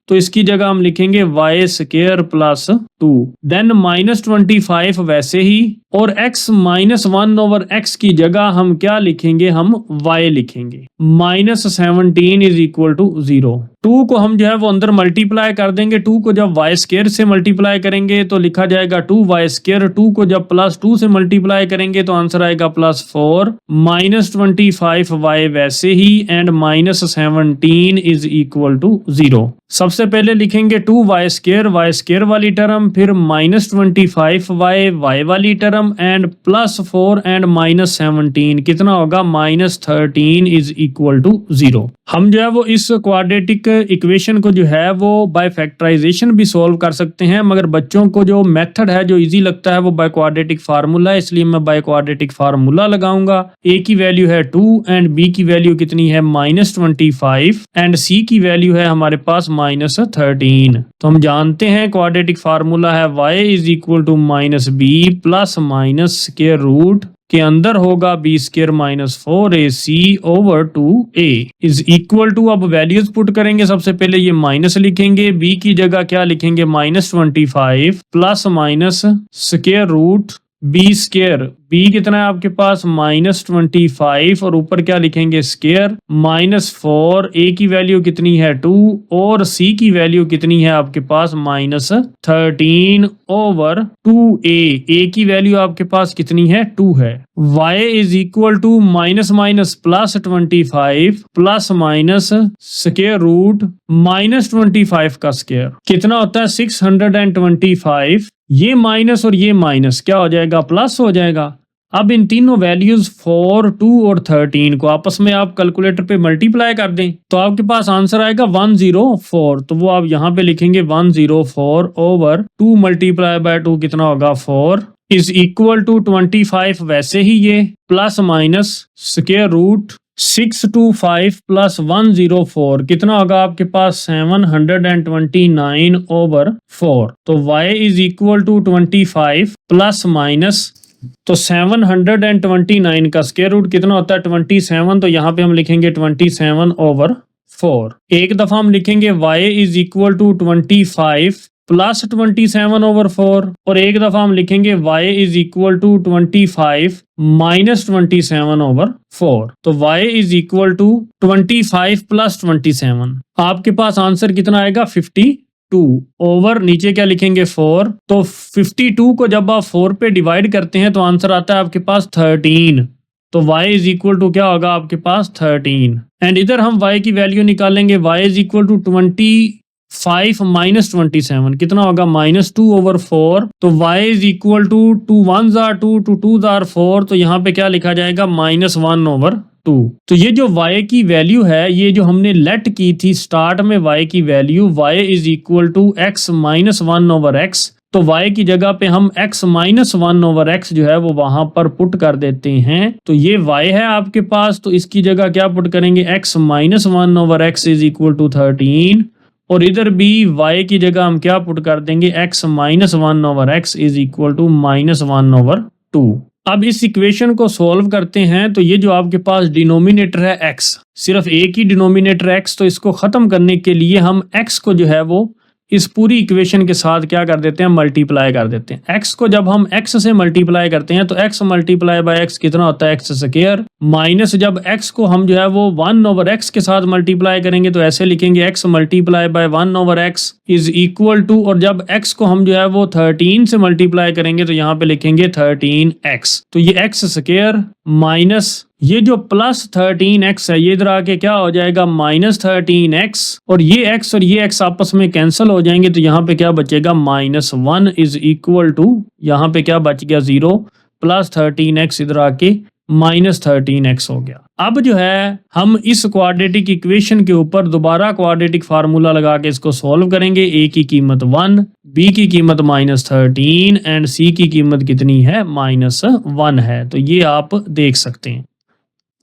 तो इसकी जगह हम लिखेंगे y स्क्वायर प्लस 2, देन -25 वैसे ही, और x -1 ओवर x की जगह हम क्या लिखेंगे हम y लिखेंगे, -17 इज इक्वल टू 0। 2 को हम जो है वो अंदर मल्टीप्लाई कर देंगे। 2 को जब वाई स्क्वायर से मल्टीप्लाई करेंगे तो लिखा जाएगा 2y²। 2 को जब +2 से मल्टीप्लाई करेंगे तो आंसर आएगा +4 -25y वैसे ही एंड -17 इज इक्वल टू 0। सबसे पहले लिखेंगे 2y² वाई स्क्वायर वाली टर्म, फिर -25y वाई वाली टर्म एंड +4 एंड -17 कितना होगा -13 इज इक्वल टू 0। हम जो है वो इस क्वाड्रेटिक इक्वेशन को जो है वो बाय फैक्टराइजेशन भी सॉल्व कर सकते हैं, मगर बच्चों को जो मेथड है जो इजी लगता है वो बाय क्वाड्रेटिक फार्मूला है, इसलिए मैं बाय क्वाड्रेटिक फार्मूला लगाऊंगा। a की वैल्यू है 2 एंड b की वैल्यू कितनी है -25 एंड c की वैल्यू है हमारे पास -13। तो हम जानते हैं क्वाड्रेटिक फार्मूला है y is equal to -b plus minus square root के अंदर होगा b² -4ac over 2a is equal to, अब वैल्यूज पुट करेंगे। सबसे पहले ये माइनस लिखेंगे, b की जगह क्या लिखेंगे -25 plus minus square root b²। b कितना है आपके पास -25 और ऊपर क्या लिखेंगे स्क्वायर -4। a की वैल्यू कितनी है 2 और c की वैल्यू कितनी है आपके पास -13 ओवर 2a। a की वैल्यू आपके पास कितनी है 2 है। y is equal to -+25 plus minus square root -25 का स्क्वायर कितना होता है 625। ये माइनस और ये माइनस क्या हो जाएगा प्लस हो जाएगा। अब इन तीनों वैल्यूज 4, 2 और 13 को आपस में आप कैलकुलेटर पे मल्टीप्लाई कर दें तो आपके पास आंसर आएगा 104। तो वो आप यहाँ पे लिखेंगे 104 ओवर 2 मल्टीप्लाई बाय 2 कितना होगा 4 इज इक्वल टू 25 वैसे ही ये plus minus square root 625 plus 104 कितना होगा आपके पास 729 ओवर 4। तो y is equal to 25 plus minus तो 729 का स्क्वायर रूट कितना होता है 27। तो यहाँ पे हम लिखेंगे 27 ओवर 4। एक दफा हम लिखेंगे y is equal to 25 plus 27 over 4 और एक दफा हम लिखेंगे y is equal to 25 minus 27 over 4। तो y is equal to 25 plus 27। आपके पास आंसर कितना आएगा 52 ओवर नीचे क्या लिखेंगे 4। तो 52 को जब आप 4 पे डिवाइड करते हैं तो आंसर आता है आपके पास 13। तो y इज इक्वल टू क्या होगा आपके पास 13 एंड इधर हम y की वैल्यू निकालेंगे। y is equal to 25 minus 27 कितना होगा -2 ओवर 4। तो y is equal to 2 1s are 2 2 2s are 4। तो यहाँ पे क्या लिखा जाएगा -1 ओवर 2। तो ये जो y की वैल्यू है ये जो हमने लेट की थी स्टार्ट में y की वैल्यू y is equal to x -1 over x। तो y की जगह पे हम x -1 ओवर x जो है वो वहां पर पुट कर देते हैं। तो ये y है आपके पास तो इसकी जगह क्या पुट करेंगे x -1 over x is equal to 13 और इधर भी y की जगह हम क्या पुट कर देंगे x -1 over x is equal to -1 over 2। अब इस इक्वेशन को सॉल्व करते हैं तो ये जो आपके पास डिनोमिनेटर है x, सिर्फ एक ही डिनोमिनेटर x, तो इसको खत्म करने के लिए हम x को जो है वो इस पूरी इक्वेशन के साथ क्या कर देते हैं मल्टीप्लाई कर देते हैं। x को जब हम x से मल्टीप्लाई करते हैं तो x मल्टीप्लाई बाय x कितना होता है x स्क्वायर माइनस जब x को हम जो है वो 1 ओवर x के साथ मल्टीप्लाई करेंगे तो ऐसे लिखेंगे x multiply by 1 over x is equal to, और जब x को हम जो है वो 13 से मल्टीप्लाई करेंगे तो यहाँ पे लिखेंगे 13x। तो ये x स्क्वायर माइनस ये जो +13x है ये इधर आके क्या हो जाएगा -13x और ये x आपस में कैंसिल हो जाएंगे तो यहाँ पे क्या बचेगा -1 इज इक्वल टू यहाँ पे क्या बच गया 0 +13x इधर आके -13x हो गया। अब जो है हम इस क्वाड्रेटिक इक्वेशन के ऊपर दोबारा क्वाड्रेटिक फार्मूला लगा के इसको सॉल्व करेंगे। a की कीमत 1, b की कीमत -13 एंड c की कीमत कितनी है -1 है। तो ये आप देख सकते हैं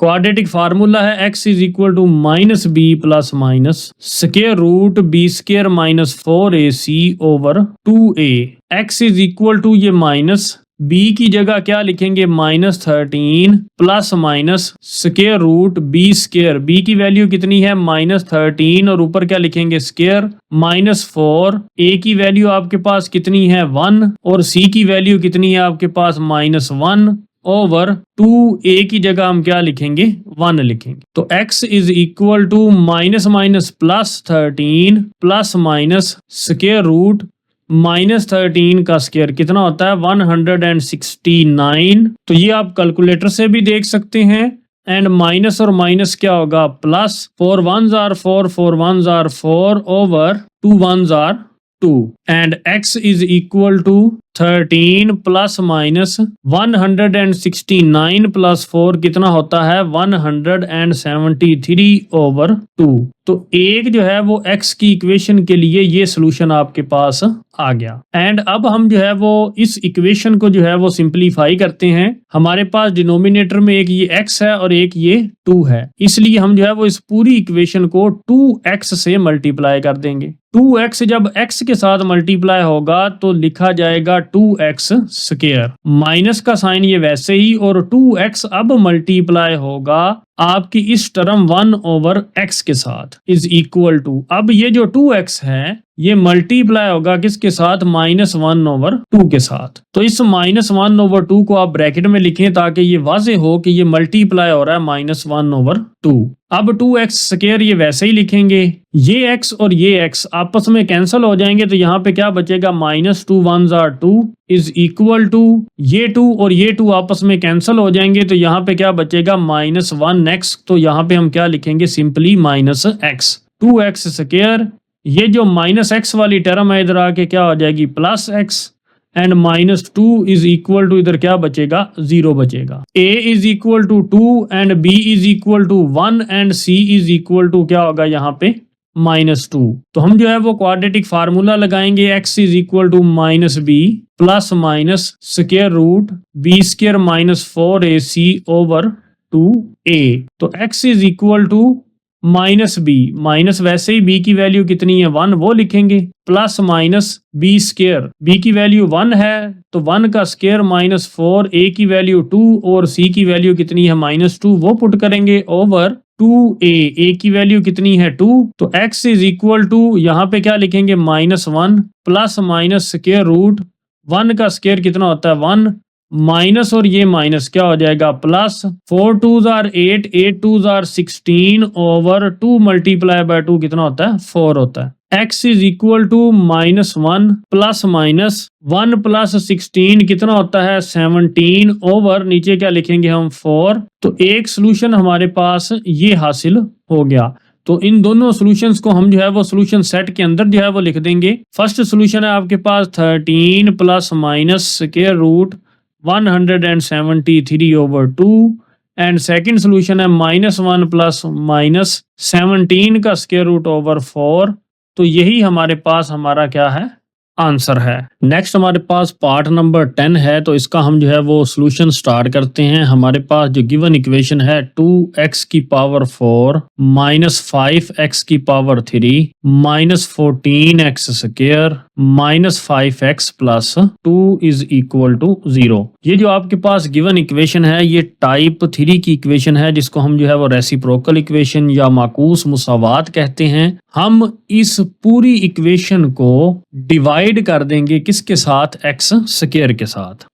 क्वाड्रेटिक फार्मूला है x is equal to -b plus minus square root b² -4ac over 2a। x is equal to ये माइनस b की जगह क्या लिखेंगे -13 plus minus square root b²। b की वैल्यू कितनी है -13 और ऊपर क्या लिखेंगे स्क्वायर -4। a की वैल्यू आपके पास कितनी है 1 और c की वैल्यू कितनी है आपके पास -1 ओवर 2a की जगह हम क्या लिखेंगे 1 लिखेंगे। तो x is equal to minus minus plus 13 plus minus square root minus 13 का स्क्वायर कितना होता है 169। तो ये आप कैलकुलेटर से भी देख सकते हैं। एंड माइनस और माइनस क्या होगा plus 4 1s are 4 4 1s are 4 over 2 1s are 2 and x is equal to 13 plus minus 169 plus 4 कितना होता है 173 ओवर 2। तो एक जो है वो x की इक्वेशन के लिए ये सॉल्यूशन आपके पास आ गया। एंड अब हम जो है वो इस इक्वेशन को जो है वो सिंपलीफाई करते हैं। हमारे पास डिनोमिनेटर में एक ये x है और एक ये 2 है, इसलिए हम जो है वो इस पूरी इक्वेशन को 2x से मल्टीप्लाई कर देंगे। 2x जब x के साथ मल्टीप्लाई होगा तो लिखा जाएगा 2x स्क्वायर, माइनस का साइन ये वैसे ही, और 2x अब मल्टीप्लाई होगा आपकी इस टर्म 1 ओवर x के साथ इज इक्वल टू, अब ये जो 2x है ये मल्टीप्लाई होगा किसके साथ माइनस 1 ओवर 2 के साथ। तो इस माइनस 1 ओवर 2 को आप ब्रैकेट में लिखें ताकि ये वाजे हो कि ये मल्टीप्लाई हो रहा है माइनस 1 ओवर 2। अब 2x स्क्वायर ये वैसे ही लिखेंगे, ये x और ये x आपस में कैंसिल हो जाएंगे, तो यहाँ पे क्या बचेगा minus 2 1s are 2 is equal to ये 2 और ये 2 आपस में कैंसिल हो जाएंगे, तो यहाँ पे क्या बचेगा माइनस 1x। तो यहाँ पे हम क्या लिखेंगे simply minus x। 2x square ये जो माइनस x वाली टर्म है इधर आके क्या हो जाएगी plus x and minus 2 is equal to इधर क्या बचेगा 0 बचेगा। a is equal to 2 and b is equal to 1 and c is equal to क्या होगा यहाँ पे माइनस 2। तो हम जो है वो क्वाड्रेटिक फार्मूला लगाएंगे, x is equal to minus B plus minus square root B square minus 4ac over 2a। तो x is equal to minus B, minus वैसे ही b की वैल्यू कितनी है 1 वो लिखेंगे, plus minus B square, b की वैल्यू 1 है तो 1 का स्क्वायर माइनस 4, a की वैल्यू 2 और c की वैल्यू कितनी है माइनस 2 वो पुट करेंगे ओवर 2a की वैल्यू कितनी है 2। तो x इज इक्वल टू यहाँ पे क्या लिखेंगे minus 1 plus minus square root 1 का स्क्वायर कितना होता है 1 माइनस और ये माइनस क्या हो जाएगा plus 4 2s are 8 8 2s are 16 over 2 multiply by 2 कितना होता है 4 होता है। x is equal to minus 1 plus minus 1 plus 16 कितना होता है 17 ओवर नीचे क्या लिखेंगे हम 4। तो एक सोल्यूशन हमारे पास ये हासिल हो गया। तो इन दोनों सॉल्यूशंस को हम जो है वो सॉल्यूशन सेट के अंदर जो है वो लिख देंगे। फर्स्ट सॉल्यूशन है आपके पास 13 plus minus square root 173 over 2 and second solution है माइनस 1 प्लस माइनस 17 का स्क्वायर रूट ओवर 4। तो यही हमारे पास हमारा क्या है आंसर है। नेक्स्ट हमारे पास पार्ट नंबर 10 है, तो इसका हम जो है वो सॉल्यूशन स्टार्ट करते हैं। हमारे पास जो गिवन इक्वेशन है 2x की पावर 4 माइनस 5x की power 3 minus 14x square minus 5x plus 2 is equal to 0। ये जो आपके पास गिवन इक्वेशन है ये टाइप 3 की इक्वेशन है, जिसको हम जो है वो रेसिप्रोकल इक्वेशन या माकूस मुसावात कहते हैं। हम इस पूरी इक्वेशन को डिवाइड कर देंगे किसके साथ x स्क्वायर के साथ।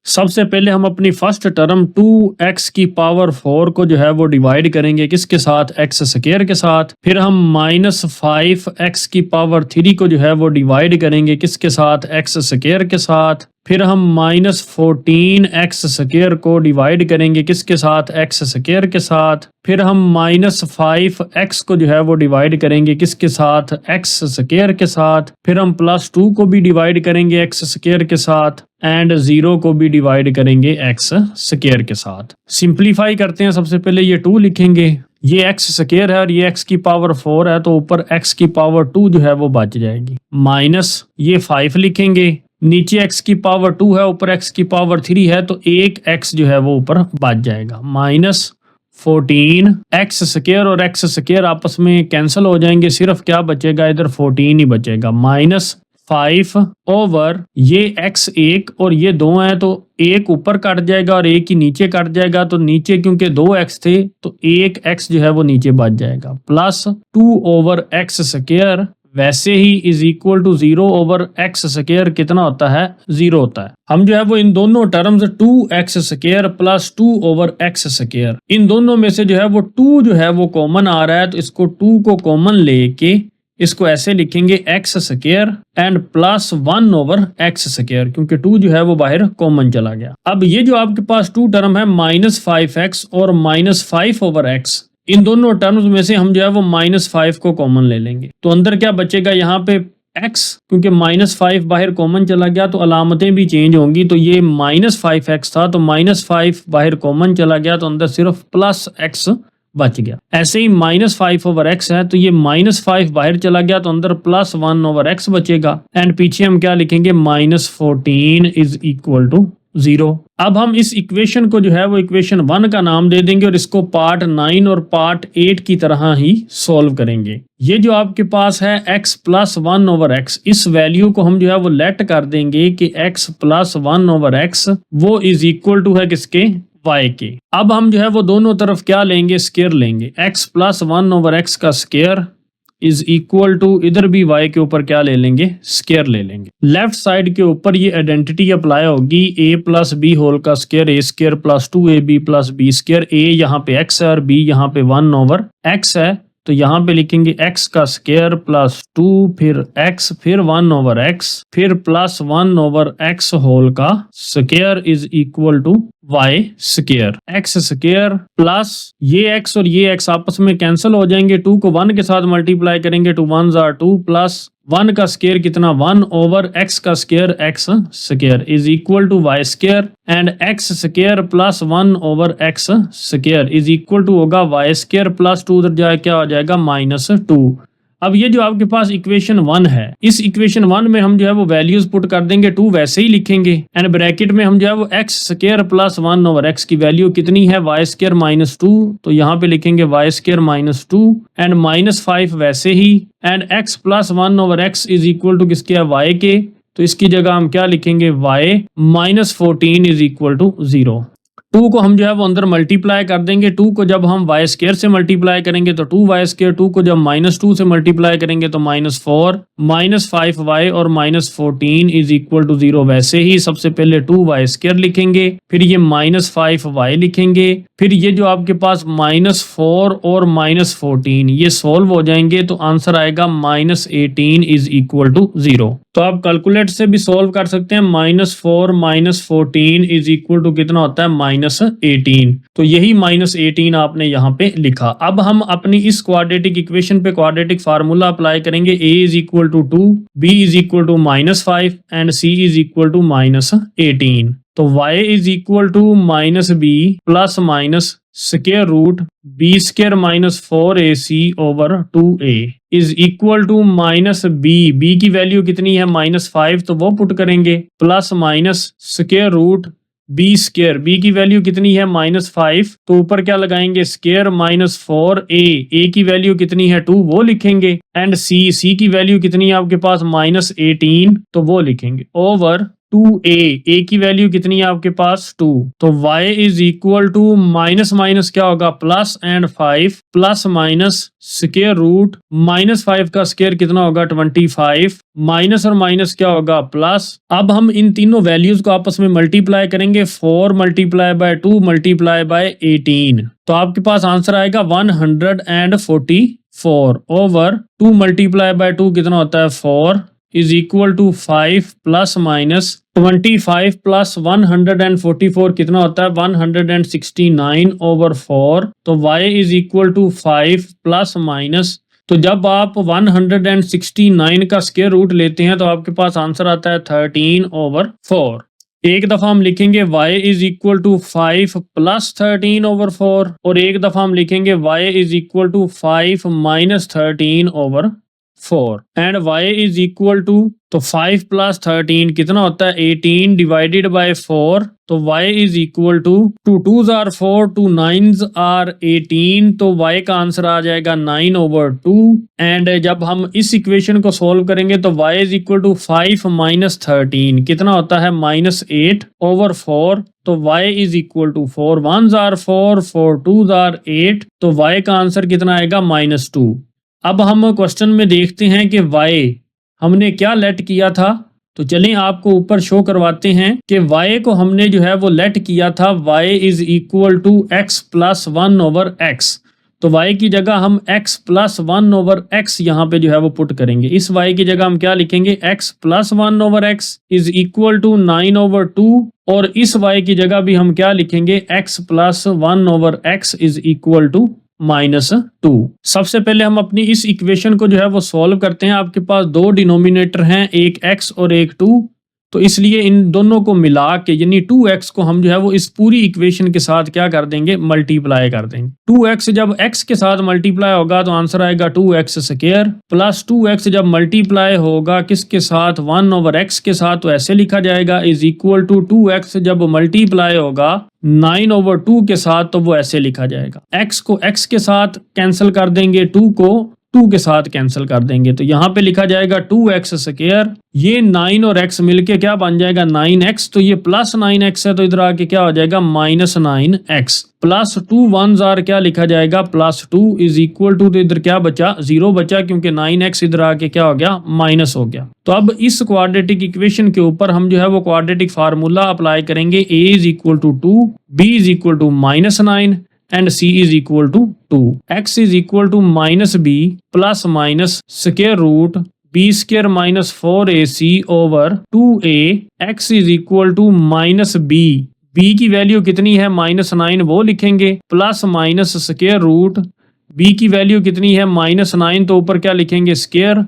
सबसे पहले हम अपनी फर्स्ट टर्म 2x की पावर 4 को जो है वो डिवाइड करेंगे किसके साथ x स्क्वायर के साथ। फिर हम माइनस 5x की पावर 3 को जो है वो डिवाइड करेंगे किसके साथ x स्क्वायर के साथ। फिर हम माइनस 14x स्क्वायर को डिवाइड करेंगे किसके साथ x स्क्वायर के साथ। फिर हम माइनस 5x को जो है वो डिवाइड करेंगे किसके साथ x स्क्वायर के साथ। फिर हम प्लस 2 को भी डिवाइड करेंगे x स्क्वायर के साथ एंड 0 को भी डिवाइड करेंगे x स्क्वायर के साथ। सिंप्लीफाई करते हैं, सबसे पहले ये 2 लिखेंगे, ये x स्क्वायर है और ये x की पावर 4 है, तो ऊपर x की पावर 2 जो है वो बच जाएगी। माइनस ये 5 लिखेंगे, नीचे x की पावर 2 है ऊपर x की पावर 3 है, तो एक x जो है वो ऊपर बच जाएगा। माइनस 14 x स्क्वायर और x स्क्वायर आपस में कैंसिल हो जाएंगे, सिर्फ क्या बचेगा इधर 14 ही बचेगा। माइनस 5 ओवर ये x 1 और ये 2 है, तो एक ऊपर कट जाएगा और एक ही नीचे कट जाएगा, तो नीचे क्योंकि 2x थे तो एक x जो है वो नीचे बच जाएगा। प्लस 2 ओवर x स्क्वायर वैसे ही is equal to 0 over X square कितना होता है, 0 होता है। हम जो है वो इन दोनों terms 2x square plus 2 over X square, इन दोनों में से जो है वो 2 जो है वो कॉमन आ रहा है, तो इसको 2 को कॉमन लेके इसको ऐसे लिखेंगे x square and plus 1 over X square, क्योंकि 2 जो है वो बाहर कॉमन चला गया। अब ये जो आपके पास 2 टर्म है -5x और -5 ओवर एक्स, इन दोनों टर्म्स में से हम जो है वो -5 को कॉमन ले लेंगे, तो अंदर क्या बचेगा यहाँ पे x, क्योंकि -5 बाहर कॉमन चला गया तो अलामतें भी चेंज होंगी, तो ये -5x था तो -5 बाहर कॉमन चला गया तो अंदर सिर्फ +x बच गया। ऐसे ही -5 ओवर एक्स है तो ये -5 बाहर चला गया तो अंदर +1 ओवर एक्स बचेगा, एंड पीछे हम क्या लिखेंगे -14 इज इक्वल टू 0। अब हम इस इक्वेशन को जो है वो इक्वेशन 1 का नाम दे देंगे और इसको पार्ट 9 और पार्ट 8 की तरह ही सॉल्व करेंगे। ये जो आपके पास है x प्लस 1 ओवर एक्स, इस वैल्यू को हम जो है वो लेट कर देंगे कि x प्लस 1 ओवर एक्स वो इज इक्वल टू है किसके, y के। अब हम जो है वो दोनों तरफ क्या लेंगे, स्क्वायर लेंगे। x प्लस 1 ओवर एक्स का स्क्वायर इज इक्वल टू, इधर भी y के ऊपर क्या ले लेंगे, स्क्वायर ले लेंगे। लेफ्ट साइड के ऊपर ये आइडेंटिटी अप्लाई होगी, a प्लस बी होल का square a square plus 2ab plus B square. a यहाँ पे x है और b यहाँ पे 1 ओवर x है, तो यहाँ पे लिखेंगे x का स्क्वायर प्लस 2 फिर x फिर 1 ओवर x फिर प्लस 1 ओवर x होल का square is equal to y square. x square plus ये x और ये x आपस में कैंसिल हो जाएंगे, 2 को 1 के साथ मल्टीप्लाई करेंगे, 2 1s are 2 प्लस 1 का स्क्वायर कितना, 1 ओवर x का square x square is equal to y square, and x square plus 1 over x square is equal to होगा y स्क्वायर प्लस 2 उधर जाए क्या हो जाएगा -2। अब ये जो आपके पास इक्वेशन 1 है, इस इक्वेशन 1 में हम जो है वो वैल्यूज पुट कर देंगे, 2 वैसे ही लिखेंगे, एंड ब्रैकेट में हम जो है वो x square plus 1 over x की वैल्यू कितनी है, y स्क्वायर -2, तो यहाँ पे लिखेंगे y स्क्वायर -2 एंड -5 वैसे ही, and x plus 1 over x is equal to किसके है, y के, तो इसकी जगह हम क्या लिखेंगे, y -14 इज इक्वल टू 0। 2 को हम जो है वो अंदर मल्टीप्लाई कर देंगे, 2 को जब हम y स्क्वायर से मल्टीप्लाई करेंगे तो 2y स्क्वायर, 2 को जब -2 से मल्टीप्लाई करेंगे तो -4, -5y और -14 इज इक्वल टू 0। वैसे ही सबसे पहले 2y स्क्वायर लिखेंगे, फिर ये -5y लिखेंगे, फिर ये जो आपके पास -4 और -14 ये सॉल्व हो जाएंगे तो आंसर आएगा -18 इज इक्वल टू 0। तो आप कैलकुलेट से भी सॉल्व कर सकते हैं, -4 -14 इज इक्वल टू कितना होता है, -18। तो यही -18 आपने यहाँ पे लिखा। अब हम अपनी इस क्वाड्रेटिक इक्वेशन पे क्वाड्रेटिक फार्मूला अप्लाई करेंगे, a is equal to 2, b is equal to -5 and c is equal to -18। तो y is equal to -b plus minus square root b square -4ac over 2a is equal to -b की value कितनी है, -5, तो वो put करेंगे, plus minus square root b square, b की value कितनी है, -5, तो ऊपर क्या लगाएंगे, स्क्वायर -4a की वैल्यू कितनी है 2, वो लिखेंगे, एंड c की वैल्यू कितनी है आपके पास, -18, तो वो लिखेंगे, ओवर 2a की वैल्यू कितनी है आपके पास 2, तो y is equal to minus minus क्या होगा, plus and 5 plus minus square root -5 का स्क्वायर कितना होगा 25, माइनस और माइनस क्या होगा प्लस। अब हम इन तीनों वैल्यूज को आपस में मल्टीप्लाई करेंगे, 4 मल्टीप्लाई बाय 2 मल्टीप्लाई बाय 18, तो आपके पास आंसर आएगा 144 ओवर 2 मल्टीप्लाई बाय 2 कितना होता है 4 is equal to 5 plus minus 25 plus 144 कितना होता है 169 ओवर 4, तो y is equal to 5 plus minus, तो जब आप 169 का स्क्वायर रूट लेते हैं तो आपके पास आंसर आता है 13 ओवर 4। एक दफा हम लिखेंगे y is equal to 5 plus 13 over 4, और एक दफा हम लिखेंगे y is equal to 5 minus 13 over 4, and y is equal to, तो 5 प्लस 13 कितना होता है 18 डिवाइडेड बाय 4, तो y is equal to 2 2s are 4 2 9s are 18, तो y का आंसर आ जाएगा 9 ओवर 2, एंड जब हम इस इक्वेशन को सॉल्व करेंगे तो y is equal to 5 minus 13 कितना होता है -8 ओवर 4, तो y is equal to 4 1s are 4 4 2s are 8, तो y का आंसर कितना आएगा -2। अब हम क्वेश्चन में देखते हैं कि y हमने क्या लेट किया था। तो चलें आपको ऊपर शो करवाते हैं कि y को हमने जो है वो लेट किया था y is equal to x plus 1 over x। तो y की जगह हम x प्लस 1 ओवर x यहाँ पे जो है वो पुट करेंगे। इस y की जगह हम क्या लिखेंगे, x plus 1 over x is equal to 9 over 2। और इस y की जगह भी हम क्या लिखेंगे, x plus 1 over x is equal to -2। सबसे पहले हम अपनी इस इक्वेशन को जो है वो सॉल्व करते हैं। आपके पास दो डिनोमिनेटर हैं, एक x और एक 2। तो इसलिए इन दोनों को मिला के यानी 2x को हम जो है वो इस पूरी इक्वेशन के साथ क्या कर देंगे, मल्टीप्लाई कर देंगे। 2x जब x के साथ मल्टीप्लाई होगा तो आंसर आएगा 2x स्क्वायर प्लस 2x जब मल्टीप्लाई होगा किसके साथ, 1 ओवर x के साथ, तो ऐसे लिखा जाएगा इज इक्वल टू 2x जब मल्टीप्लाई होगा 9 ओवर 2 के साथ, तो वो ऐसे लिखा जाएगा। x को x के साथ कैंसिल कर देंगे, 2 को 2 के साथ कैंसिल कर देंगे, तो यहाँ पे लिखा जाएगा 2x स्क्वायर। ये 9 और x मिलके क्या बन जाएगा, 9x। तो ये प्लस 9x है तो इधर आके क्या हो जाएगा, -9x प्लस 2 1s आर क्या लिखा जाएगा, +2 इज इक्वल टू, तो इधर क्या बचा, 0 बचा, क्योंकि 9x इधर आके क्या हो गया, माइनस हो गया। तो अब इस क्वाड्रेटिक इक्वेशन के ऊपर हम जो है वो क्वाड्रेटिक फार्मूला अप्लाई करेंगे। a is equal to 2, b is equal to -9 and c is equal to 2. x is equal to -b plus minus square root b square minus 4ac over 2a। x is equal to -b, b की value कितनी है, -9, वो लिखेंगे, plus minus square root b की value कितनी है, -9, तो ऊपर क्या लिखेंगे, स्क्वायर,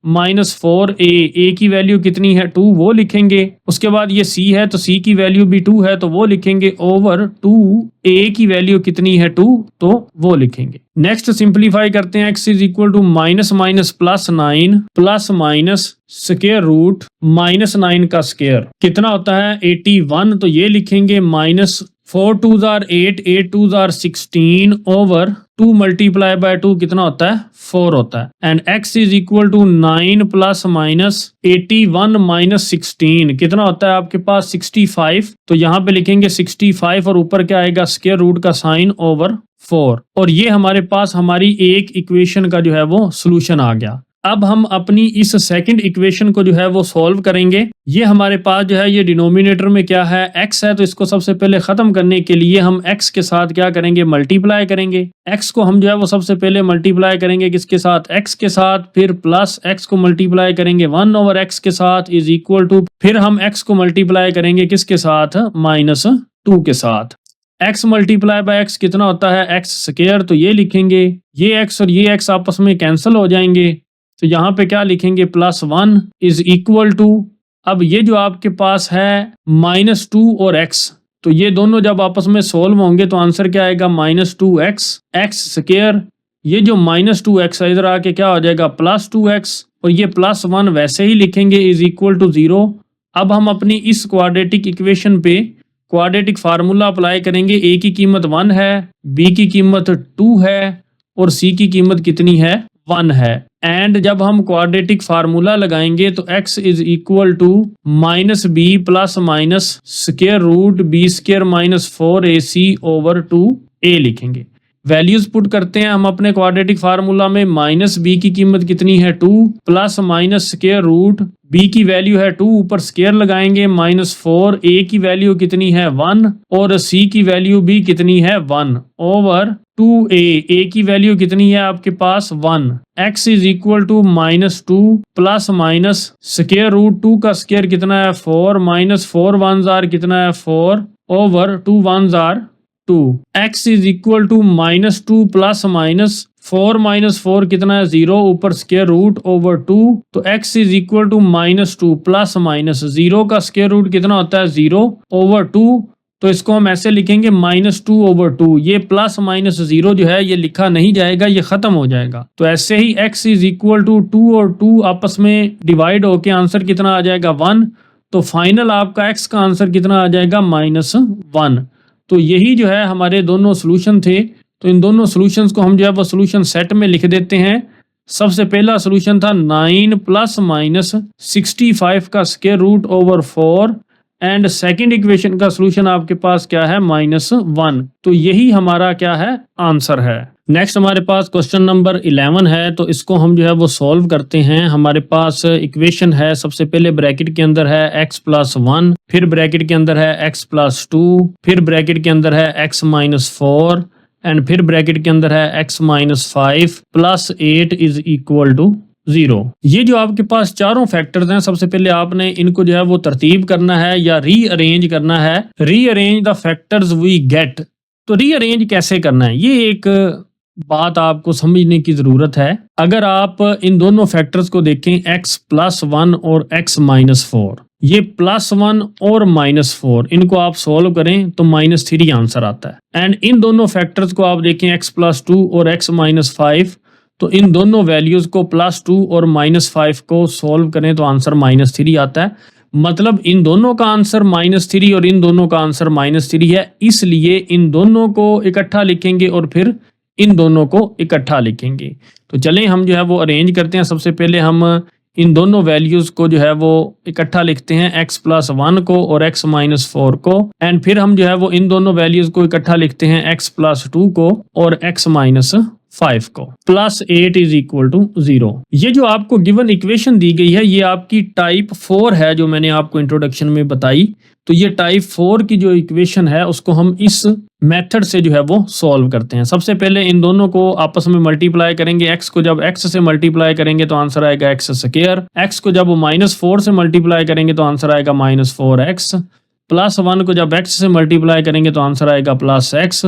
-4a की वैल्यू कितनी है, 2, वो लिखेंगे। उसके बाद ये c है तो c की वैल्यू भी 2 है तो वो लिखेंगे, ओवर 2a की वैल्यू कितनी है, 2, तो वो लिखेंगे। नेक्स्ट सिंपलीफाई करते हैं। x is equal to minus minus plus 9 plus minus square root -9 का स्क्वायर कितना होता है, 81, तो ये लिखेंगे -4 2s are 8, 8 2s are 16 over 2 multiply by 2 कितना होता है, 4 होता है। And x is equal to 9 plus minus 81 minus 16 कितना होता है आपके पास, 65। तो यहाँ पे लिखेंगे 65 और ऊपर क्या आएगा, स्क्वायर रूट का साइन ओवर 4। और ये हमारे पास हमारी एक इक्वेशन का जो है वो सोल्यूशन आ गया। अब हम अपनी इस सेकंड इक्वेशन को जो है वो सॉल्व करेंगे। ये हमारे पास जो है ये डिनोमिनेटर में क्या है, x है, तो इसको सबसे पहले ख़त्म करने के लिए हम x के साथ क्या करेंगे, मल्टीप्लाई करेंगे। x को हम जो है वो सबसे पहले मल्टीप्लाई करेंगे किसके साथ, x के साथ, फिर प्लस x को मल्टीप्लाई करेंगे 1 ओवर x के साथ इज इक्वल टू, फिर हम x को मल्टीप्लाई करेंगे किसके साथ, -2 के साथ। x मल्टीप्लाई बाय x कितना होता है, x स्क्वायर, तो ये लिखेंगे, ये x और ये x आपस में कैंसिल हो जाएंगे, तो यहाँ पे क्या लिखेंगे, +1 इज इक्वल टू, अब ये जो आपके पास है -2 और x, तो ये दोनों जब आपस में सोल्व होंगे तो आंसर क्या आएगा, -2x x स्क्वायर। ये जो -2x है इधर आके क्या हो जाएगा, +2x, और ये +1 वैसे ही लिखेंगे इज इक्वल टू 0। अब हम अपनी इस क्वाड्रेटिक इक्वेशन पे क्वाड्रेटिक फार्मूला अप्लाई करेंगे। a की कीमत 1 है, b की कीमत 2 है और c की कीमत कितनी है, 1 है। एंड जब हम क्वाड्रेटिक फार्मूला लगाएंगे तो x is equal to -b plus minus square root b square minus 4ac over 2a लिखेंगे। वैल्यूज पुट करते हैं हम अपने क्वाड्रेटिक फार्मूला में। -b की कीमत कितनी है, 2, plus minus square root b की वैल्यू है 2, ऊपर स्क्वायर लगाएंगे, -4, a की वैल्यू कितनी है, 1, और c की वैल्यू भी कितनी है, 1, ओवर 2a, a की वैल्यू कितनी है आपके पास, 1। x is equal to -2 plus minus square root 2 का स्क्वायर कितना है, 4, -4 1s आर कितना है, 4, over 2 1s are 2। x is equal to -2 plus minus 4 4 कितना है, 0, ऊपर स्क्वायर रूट ओवर 2, तो x is equal to -2 plus minus 0 का स्क्वायर रूट कितना होता है, 0 ओवर 2, तो इसको हम ऐसे लिखेंगे -2 ओवर 2। ये प्लस माइनस 0 जो है ये लिखा नहीं जाएगा, ये खत्म हो जाएगा। तो ऐसे ही x इज इक्वल टू 2 और 2 आपस में डिवाइड होके आंसर कितना आ जाएगा, 1। तो फाइनल आपका x का आंसर कितना आ जाएगा, -1। तो यही जो है हमारे दोनों सोल्यूशन थे। तो इन दोनों सोल्यूशंस को हम जो है वो सोल्यूशन सेट में लिख देते हैं। सबसे पहला सोल्यूशन था 9 प्लस माइनस 65 का square root over 4, and second equation का सोल्यूशन आपके पास क्या है, -1। तो यही हमारा क्या है, आंसर है। नेक्स्ट हमारे पास क्वेश्चन नंबर 11 है, तो इसको हम जो है वो सॉल्व करते हैं। हमारे पास इक्वेशन है, सबसे पहले ब्रैकेट के अंदर है x+1, फिर ब्रैकेट के अंदर है x+2, फिर ब्रैकेट के अंदर है x-4 एंड फिर ब्रैकेट के अंदर है x-5 plus 8 is equal to 0। ये जो आपके पास चारों फैक्टर्स हैं, सबसे पहले आपने इनको जो है वो तरतीब करना है या रीअरेंज करना है। Rearrange the factors we get, तो रीअरेंज कैसे करना है ये एक बात आपको समझने की जरूरत है। अगर आप इन दोनों फैक्टर्स को देखें x+1 और x-4, ये +1 और -4 इनको आप सॉल्व करें तो -3 आंसर आता है। एंड इन दोनों फैक्टर्स को आप देखें x+2 और x-5, तो इन दोनों वैल्यूज को +2 और -5 को सॉल्व करें तो आंसर -3 आता है। मतलब इन दोनों का आंसर -3 और इन दोनों का आंसर -3 है, इसलिए इन दोनों को इकट्ठा लिखेंगे और फिर इन दोनों को इकट्ठा लिखेंगे। तो चलें हम जो है वो अरेंज करते हैं। सबसे पहले हम इन दोनों वैल्यूज को जो है वो इकट्ठा लिखते हैं, x+1 को और x-4 को, एंड फिर हम जो है वो इन दोनों वैल्यूज को इकट्ठा लिखते हैं x+2 को और x-5 को। +8 इज इक्वल टू 0। ये जो आपको गिवन इक्वेशन दी गई है ये आपकी टाइप 4 है, जो मैंने आपको इंट्रोडक्शन में बताई। तो ये टाइप 4 की जो इक्वेशन है उसको हम इस मेथड से जो है वो सॉल्व करते हैं। सबसे पहले इन दोनों को आपस में मल्टीप्लाई करेंगे। x को जब x से मल्टीप्लाई करेंगे तो आंसर आएगा x²। x को जब -4 से मल्टीप्लाई करेंगे तो आंसर आएगा -4x। +1 को जब x से मल्टीप्लाई करेंगे तो आंसर आएगा +x।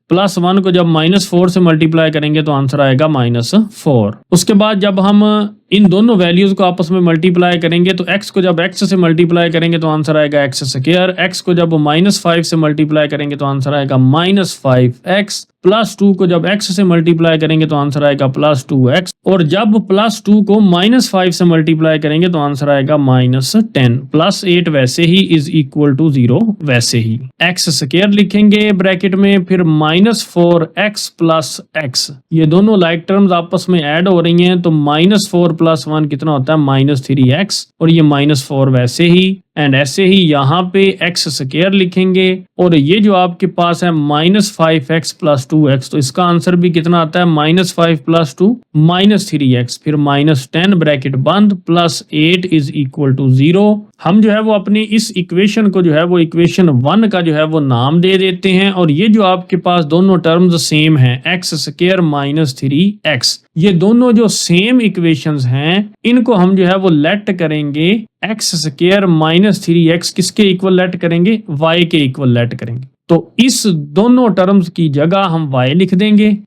+1 को जब -4 से मल्टीप्लाई करेंगे तो आंसर आएगा -4। उसके बाद जब हम इन दोनों वैल्यूज को आपस में मल्टीप्लाई करेंगे तो x को जब x से मल्टीप्लाई करेंगे तो आंसर आएगा x²। x को जब -5 से मल्टीप्लाई करेंगे तो आंसर आएगा -5x। +2 को जब x से मल्टीप्लाई करेंगे तो आंसर आएगा +2x, और जब +2 को -5 से मल्टीप्लाई करेंगे तो आंसर आएगा -10। +8 वैसे ही इज इक्वल टू 0 वैसे ही। x² लिखेंगे ब्रैकेट में, फिर -4x + x, ये दोनों लाइक टर्म्स आपस में ऐड हो रही हैं तो -4 + 1 कितना होता है -3x, और ये -4 वैसे ही। एंड ऐसे ही यहाँ पे x² लिखेंगे, और ये जो आपके पास है -5x + 2x, तो इसका आंसर भी कितना आता है -5 + 2 -3x, फिर -10 ब्रैकेट बंद, +8 इज इक्वल टू 0। हम जो है वो अपनी इस इक्वेशन को जो है वो इक्वेशन 1 का जो है वो नाम दे देते हैं। और ये जो आपके पास दोनों टर्म्स सेम हैं, x² - 3x, ये दोनों जो सेम इक्वेशंस हैं इनको हम जो है वो लेट करेंगे x² - 3x किसके इक्वल लेट करेंगे, y के इक्वल लेट करेंगे। तो इस दोनों टर्म्स की जगह हम y लिख देंगे,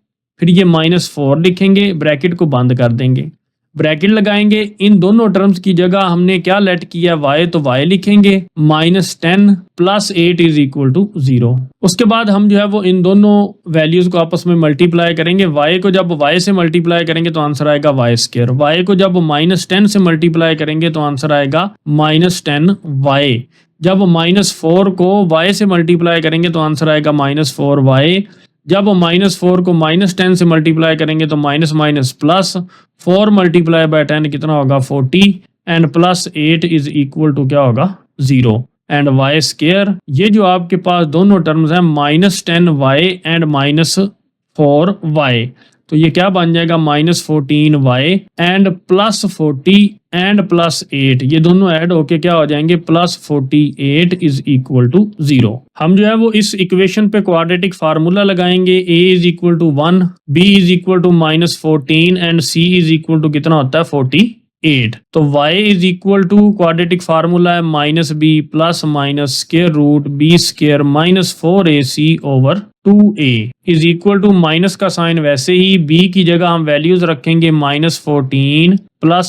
फिर ये -4 लिखेंगे, ब्रैकेट को बंद कर देंगे, ब्रैकेट लगाएंगे। इन दोनों टर्म्स की जगह हमने क्या लेट किया, y, तो y लिखेंगे, -10 + 8 इज इक्वल टू 0। उसके बाद हम जो है वो इन दोनों वैल्यूज को आपस में मल्टीप्लाई करेंगे। y को जब y से मल्टीप्लाई करेंगे तो आंसर आएगा y²। y को जब -10 से मल्टीप्लाई करेंगे तो आंसर आएगा -10y। जब -4 को y से मल्टीप्लाई करेंगे तो आंसर आएगा -4y। जब -4 को -10 से मल्टीप्लाई करेंगे तो माइनस प्लस 4 × 10 कितना होगा 40, एंड +8 इज इक्वल टू क्या होगा 0। एंड y², ये जो आपके पास दोनों टर्म्स हैं -10y एंड -4y, तो ये क्या बन जाएगा -14y एंड +40 एंड +8, ये दोनों ऐड होके क्या हो जाएंगे +48 इज इक्वल टू 0। हम जो है वो इस इक्वेशन पे क्वाड्रेटिक फार्मूला लगाएंगे। a is equal to 1, b is equal to -14 and c is equal to कितना होता है 48। तो y is equal to quadratic formula है -b + (b² - 4ac/2a is equal to minus का साइन वैसे ही, b की जगह हम वैल्यूज रखेंगे -14 +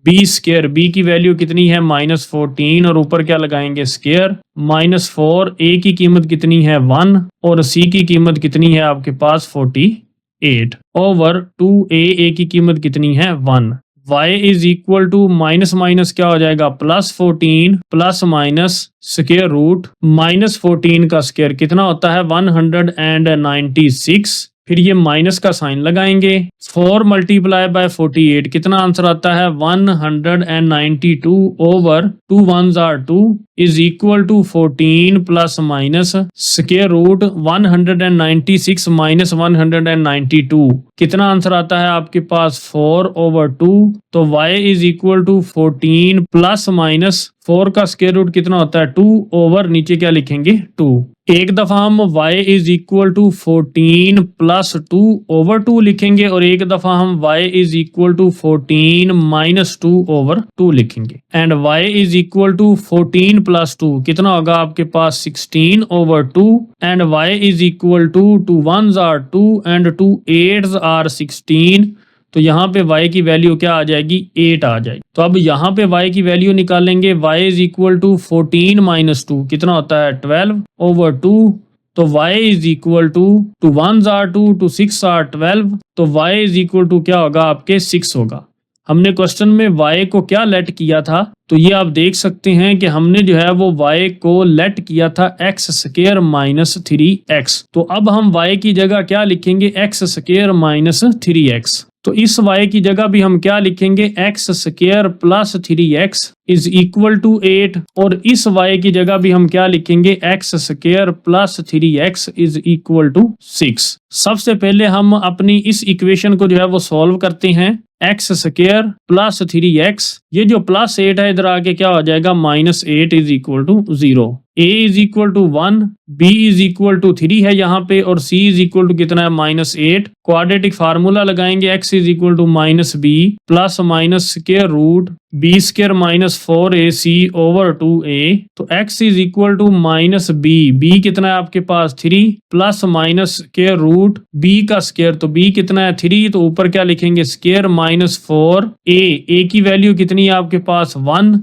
(b²), b की वैल्यू कितनी है -14 और ऊपर क्या लगाएंगे स्क्वायर, -4, a की कीमत कितनी है 1 और c की कीमत कितनी है आपके पास 48 ओवर 2a, a की कीमत कितनी है 1। y is equal to minus क्या हो जाएगा +14 ± (-14) का स्क्वायर कितना होता है 196 फिर ये माइनस का साइन लगाएंगे। 4 मल्टीप्लाई बाय 48 कितना आंसर आता है 192 over 2 1s are 2 is equal to 14 plus minus square root 196 minus 192 कितना आंसर आता है आपके पास 4 ओवर 2। तो y is equal to 14 plus minus 4 का स्क्वायर रूट कितना होता है 2 ओवर नीचे क्या लिखेंगे 2। एक दफा हम y is equal to 14 plus 2 over 2 लिखेंगे और एक दफा हम y is equal to 14 minus 2 over 2 लिखेंगे। And y is equal to 14 plus 2 कितना होगा आपके पास 16 over 2 and y is equal to 2 1s are 2 एंड 2 8s are 16। तो यहाँ पे y की वैल्यू क्या आ जाएगी 8 आ जाएगी। तो अब यहाँ पे y की वैल्यू निकालेंगे y is equal to 14 minus 2 कितना होता है 12 ओवर 2। तो y is equal to 2 1s are 2 2 6 are 12। तो y इज इक्वल टू क्या होगा आपके 6 होगा। हमने क्वेश्चन में y को क्या लेट किया था तो ये आप देख सकते हैं कि हमने जो है वो y को लेट किया था x स्क्वायर माइनस 3x। तो अब हम y की जगह क्या लिखेंगे x स्क्वायर माइनस 3x। तो इस y की जगह भी हम क्या लिखेंगे x square plus 3x is equal to 8 और इस y की जगह भी हम क्या लिखेंगे x square plus 3x is equal to 6। सबसे पहले हम अपनी इस इक्वेशन को जो है वो सॉल्व करते हैं। x स्क्वायर प्लस 3x ये जो प्लस 8 है इधर आके क्या हो जाएगा minus 8 is equal to 0। a is equal to 1 b is equal to 3 है यहाँ पे और c इज इक्वल टू कितना है माइनस 8। क्वाड्रेटिक फार्मूला लगाएंगे x is equal to minus b plus minus square root b square minus 4ac over 2a। तो x is equal to minus b कितना है आपके पास 3 plus minus square root b का square तो b कितना है 3 तो ऊपर क्या लिखेंगे स्क्वायर माइनस 4a की वैल्यू कितनी है आपके पास 1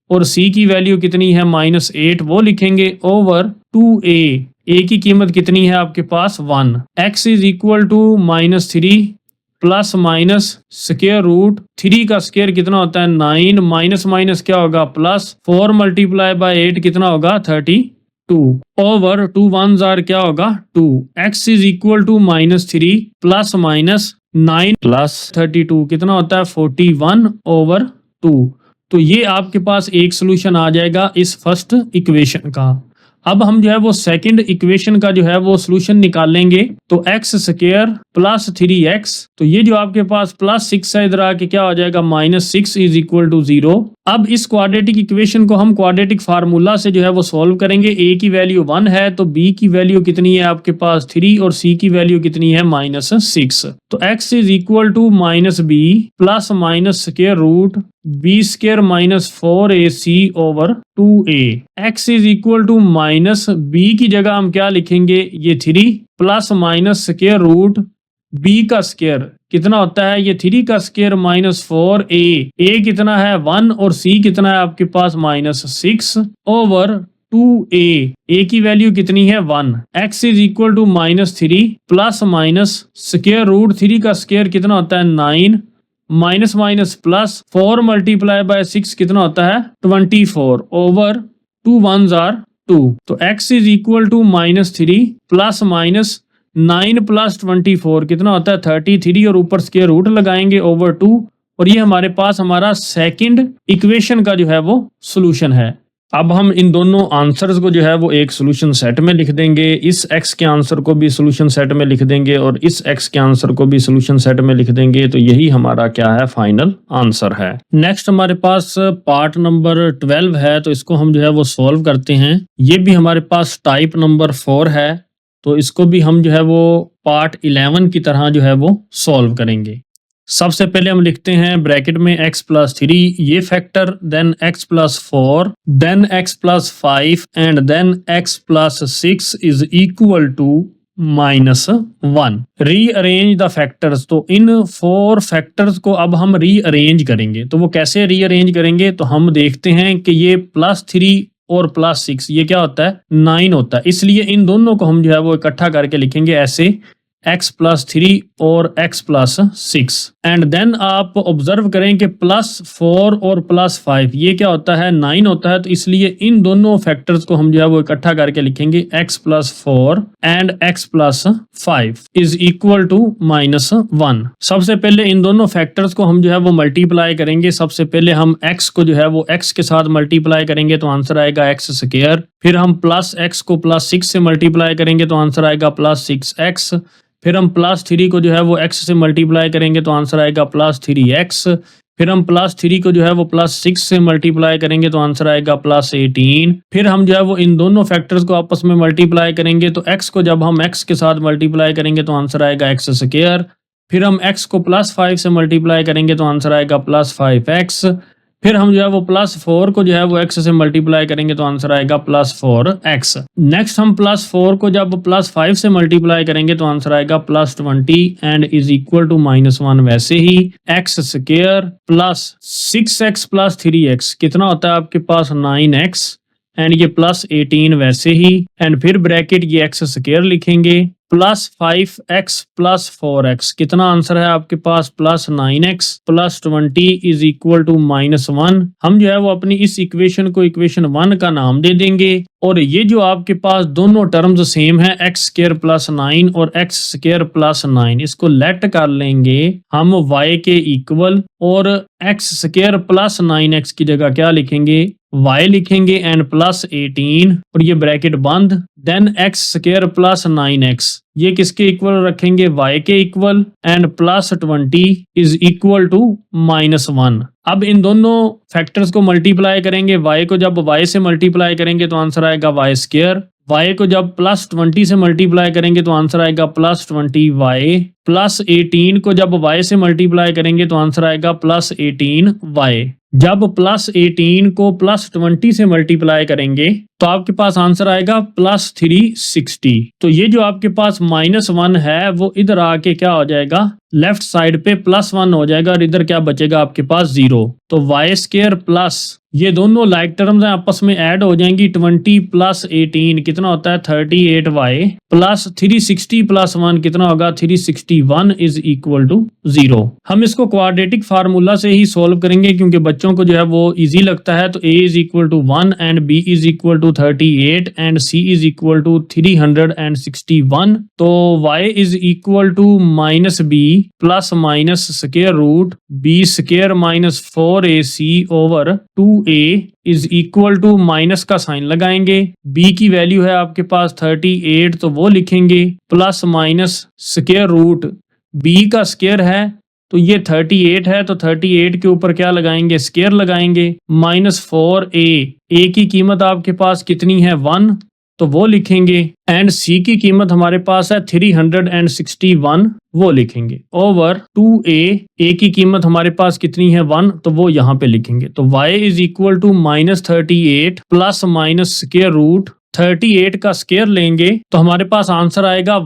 और c की वैल्यू कितनी है माइनस 8 वो लिखेंगे ओवर 2a की कीमत कितनी है आपके पास 1। x is equal to minus 3 plus minus square root 3 का स्क्वायर कितना होता है 9 माइनस माइनस क्या होगा प्लस 4 मल्टीप्लाई बाय 8 कितना होगा 32 ओवर 2 1s are क्या होगा 2। x is equal to minus 3 plus minus 9 plus 32 कितना होता है 41 ओवर 2। तो ये आपके पास एक सोल्यूशन आ जाएगा इस फर्स्ट इक्वेशन का। अब हम जो है वो सेकंड इक्वेशन का जो है वो सोल्यूशन निकालेंगे। तो x स्क्वायर प्लस 3x तो ये जो आपके पास प्लस 6 है इधर आके क्या हो जाएगा माइनस 6 इज इक्वल टू 0। अब इस क्वाड्रेटिक इक्वेशन को हम क्वाड्रेटिक फार्मूला से जो है वो सॉल्व करेंगे। a की वैल्यू 1 है तो b की वैल्यू कितनी है आपके पास 3 और c की वैल्यू कितनी है माइनस 6। तो x is equal to minus b plus minus square root b square minus 4ac over 2a। x is equal to minus b की जगह हम क्या लिखेंगे ये 3 plus minus square root b का स्क्वायर कितना होता है ये 3 का स्क्वायर माइनस 4a कितना है 1 और c कितना है आपके पास माइनस 6 ओवर 2a की वैल्यू कितनी है 1। x is equal to minus 3 plus minus square root 3 का स्क्वायर कितना होता है 9 minus minus plus 4 multiply by 6 कितना होता है 24 ओवर 2 1s are 2। तो x is equal to minus 3 plus minus 9 plus 24 कितना होता है 33 और ऊपर स्क्वायर रूट लगाएंगे ओवर 2 और ये हमारे पास हमारा सेकंड इक्वेशन का जो है वो सोल्यूशन है। अब हम इन दोनों आंसर्स को जो है वो एक सोल्यूशन सेट में लिख देंगे। इस x के आंसर को भी सोल्यूशन सेट में लिख देंगे और इस x के आंसर को भी सोल्यूशन सेट में लिख देंगे। तो यही हमारा क्या है फाइनल आंसर है। नेक्स्ट हमारे पास पार्ट नंबर 12 है तो इसको हम जो है वो सॉल्व करते हैं। ये भी हमारे पास टाइप नंबर 4 है तो इसको भी हम जो है वो पार्ट 11 की तरह जो है वो सॉल्व करेंगे। सबसे पहले हम लिखते हैं ब्रैकेट में x प्लस 3 ये factor then x plus 4 then x plus 5 and then x plus 6 is equal to minus 1। Rearrange the factors तो इन 4 फैक्टर्स को अब हम रीअरेंज करेंगे। तो वो कैसे रीअरेंज करेंगे तो हम देखते हैं कि ये प्लस 3 और प्लस 6 ये क्या होता है 9 होता है, इसलिए इन दोनों को हम जो है वो इकट्ठा करके लिखेंगे ऐसे एक्स प्लस 3 और एक्स प्लस 6 एंड देन आप ऑब्जर्व करें कि प्लस 4 और प्लस 5 ये क्या होता है 9 होता है, तो इसलिए इन दोनों फैक्टर्स को हम जो है वो इकट्ठा करके लिखेंगे x plus 4 and x plus 5 is equal to -1। सबसे पहले इन दोनों फैक्टर्स को हम जो है वो मल्टीप्लाई करेंगे। सबसे पहले हम x को जो है वो x के साथ मल्टीप्लाई करेंगे तो आंसर आएगा एक्स स्क्वायर। फिर हम प्लस x को प्लस 6 से मल्टीप्लाई करेंगे तो आंसर आएगा प्लस 6x। फिर हम प्लस 3 को जो है वो x से मल्टीप्लाई करेंगे तो आंसर आएगा प्लस 3x। फिर हम प्लस 3 को जो है वो प्लस 6 से मल्टीप्लाई करेंगे तो आंसर आएगा प्लस 18। फिर हम जो है वो इन दोनों फैक्टर्स को आपस में मल्टीप्लाई करेंगे तो x को जब हम x के साथ मल्टीप्लाई करेंगे तो आंसर आएगा एक्स स्क्वायर। फिर हम x को प्लस 5 से मल्टीप्लाई करेंगे तो आंसर आएगा प्लस 5x। फिर हम जो है वो प्लस 4 को जो है वो x से मल्टीप्लाई करेंगे तो आंसर आएगा प्लस 4x। नेक्स्ट हम प्लस 4 को जब प्लस 5 से मल्टीप्लाई करेंगे तो आंसर आएगा plus 20 and is equal to -1। वैसे ही x square plus 6x plus 3x कितना होता है आपके पास 9x एंड ये प्लस 18 वैसे ही एंड फिर ब्रैकेट ये एक्स स्क्वायर लिखेंगे प्लस 5x प्लस 4x कितना आंसर है आपके पास plus 9x plus 20 is equal to -1। हम जो है वो अपनी इस इक्वेशन को इक्वेशन 1 का नाम दे देंगे और ये जो आपके पास दोनों टर्म्स सेम है एक्स स्क्वायर प्लस 9 और एक्स स्क्वायर प्लस 9 इसको लेट कर लेंगे हम y के इक्वल और एक्स स्क्वायर प्लस 9x की जगह क्या लिखेंगे y लिखेंगे एंड प्लस 18 और ये ब्रैकेट बंद then x square plus 9x ये किसके इक्वल रखेंगे y के equal and plus 20 is equal to -1। अब इन दोनों फैक्टर्स को मल्टीप्लाई करेंगे y को जब y से मल्टीप्लाई करेंगे तो आंसर आएगा y स्क्वायर। y को जब प्लस 20 से मल्टीप्लाई करेंगे तो आंसर आएगा प्लस 20y प्लस 18 को जब y से मल्टीप्लाई करेंगे तो आंसर आएगा प्लस 18y। जब प्लस 18 को प्लस 20 से मल्टीप्लाई करेंगे तो आपके पास आंसर आएगा प्लस 360। तो ये जो आपके पास -1 है वो इधर आके क्या हो जाएगा लेफ्ट साइड पे +1 हो जाएगा और इधर क्या बचेगा आपके पास 0। तो y स्क्वायर प्लस ये दोनों लाइक टर्म्स हैं आपस में ऐड हो जाएंगी 20 प्लस 18 कितना होता है 38y प्लस 360 प्लस 1 कितना होगा 361 इज इक्वल टू 0। हम इसको क्वाड्रेटिक फार्मूला से ही सॉल्व करेंगे क्योंकि बच्चों को जो है वो इजी लगता है। तो a is equal to 1 and b is equal to 38 and c is equal to 361। तो y is equal to -b plus minus square root b square minus 4ac over 2a is equal to minus का sign लगाएंगे। b की value है आपके पास 38 तो वो लिखेंगे plus minus square root b का स्क्वायर है तो ये 38 है तो 38 के ऊपर क्या लगाएंगे स्क्वायर लगाएंगे -4a a की कीमत आपके पास कितनी है 1 तो वो लिखेंगे एंड c की कीमत हमारे पास है 361 वो लिखेंगे ओवर 2a a की कीमत हमारे पास कितनी है 1 तो वो यहाँ पे लिखेंगे। तो y is equal to -38 plus minus square root 38 का स्क्वायर लेंगे तो हमारे पास आंसर आएगा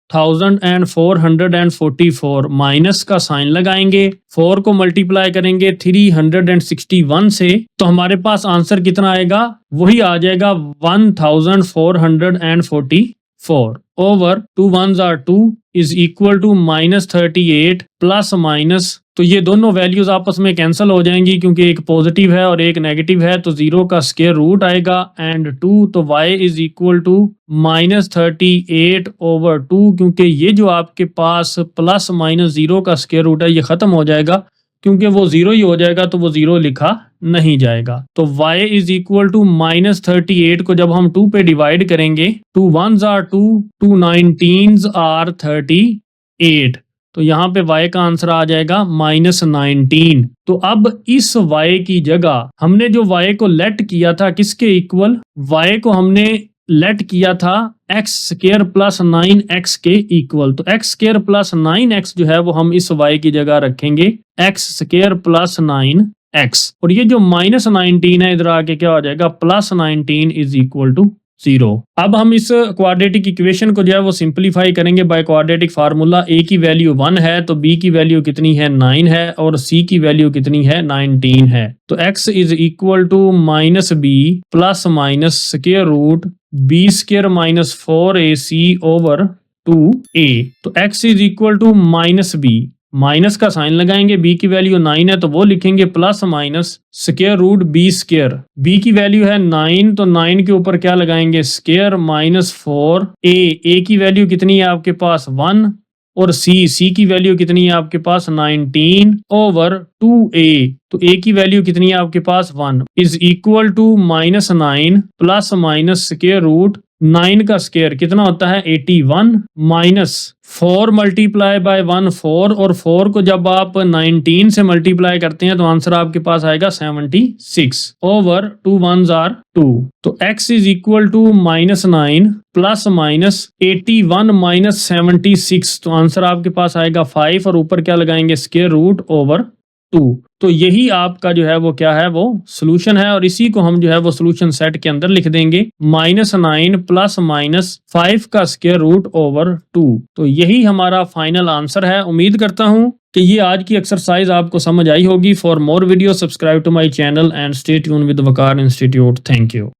1444 माइनस का साइन लगाएंगे 4 को मल्टीप्लाई करेंगे 361 से तो हमारे पास आंसर कितना आएगा वही आ जाएगा 1444 over 2 1s are 2 is equal to -38 plus minus तो ये दोनों वैल्यूज आपस में कैंसिल हो जाएंगी क्योंकि एक पॉजिटिव है और एक नेगेटिव है तो 0 का स्क्वायर रूट आएगा एंड 2 तो y is equal to -38 over 2 क्योंकि ये जो आपके पास प्लस माइनस 0 का स्क्वायर रूट है ये खत्म हो जाएगा क्योंकि वो 0 ही हो जाएगा तो वो 0 लिखा नहीं जाएगा। तो y इज इक्वल टू -38 को जब हम 2 पे डिवाइड करेंगे 2 1s are 2 2 19s are 38 तो यहाँ पे y का आंसर आ जाएगा -19। तो अब इस y की जगह हमने जो y को लेट किया था किसके इक्वल y को हमने लेट किया था एक्स स्क्वायर प्लस 9x के इक्वल। तो एक्स स्क्वायर प्लस 9x जो है वो हम इस y की जगह रखेंगे एक्स स्क्वायर प्लस 9x और ये जो -19 है इधर आके क्या हो जाएगा +19 इज इक्वल टू 0। अब हम इस क्वाड्रेटिक इक्वेशन को जो है वो सिंपलीफाई करेंगे बाय क्वाड्रेटिक फार्मूला। a की वैल्यू 1 है तो b की वैल्यू कितनी है 9 है और c की वैल्यू कितनी है 19 है। तो x is equal to -b plus minus square root b square minus 4ac over 2a। तो x is equal to minus B, minus का साइन लगाएंगे, b की वैल्यू 9 है तो वो लिखेंगे plus minus square root b square. b की value है 9 तो 9 के ऊपर क्या लगाएंगे स्क्वायर माइनस 4a। a की वैल्यू कितनी है आपके पास 1 और c की वैल्यू कितनी है आपके पास 19 ओवर 2a। तो a की वैल्यू कितनी है आपके पास 1 is equal to minus 9 plus minus square root 9 का स्क्वायर कितना होता है 81 माइनस 4 मल्टीप्लाई बाय 1 4 और 4 को जब आप 19 से मल्टीप्लाई करते हैं तो आंसर आपके पास आएगा 76 ओवर 2 1s आर 2। तो x is equal to minus 9 plus minus 81 minus 76 तो आंसर आपके पास आएगा 5 और ऊपर क्या लगाएंगे स्क्वायर रूट ओवर 2। तो यही आपका जो है वो क्या है वो सोल्यूशन है और इसी को हम जो है वो सोल्यूशन सेट के अंदर लिख देंगे माइनस 9 प्लस माइनस 5 का स्क्वायर रूट ओवर 2। तो यही हमारा फाइनल आंसर है। उम्मीद करता हूं कि ये आज की एक्सरसाइज आपको समझ आई होगी। For more video subscribe to my channel and stay tuned with Waqar institute. Thank you.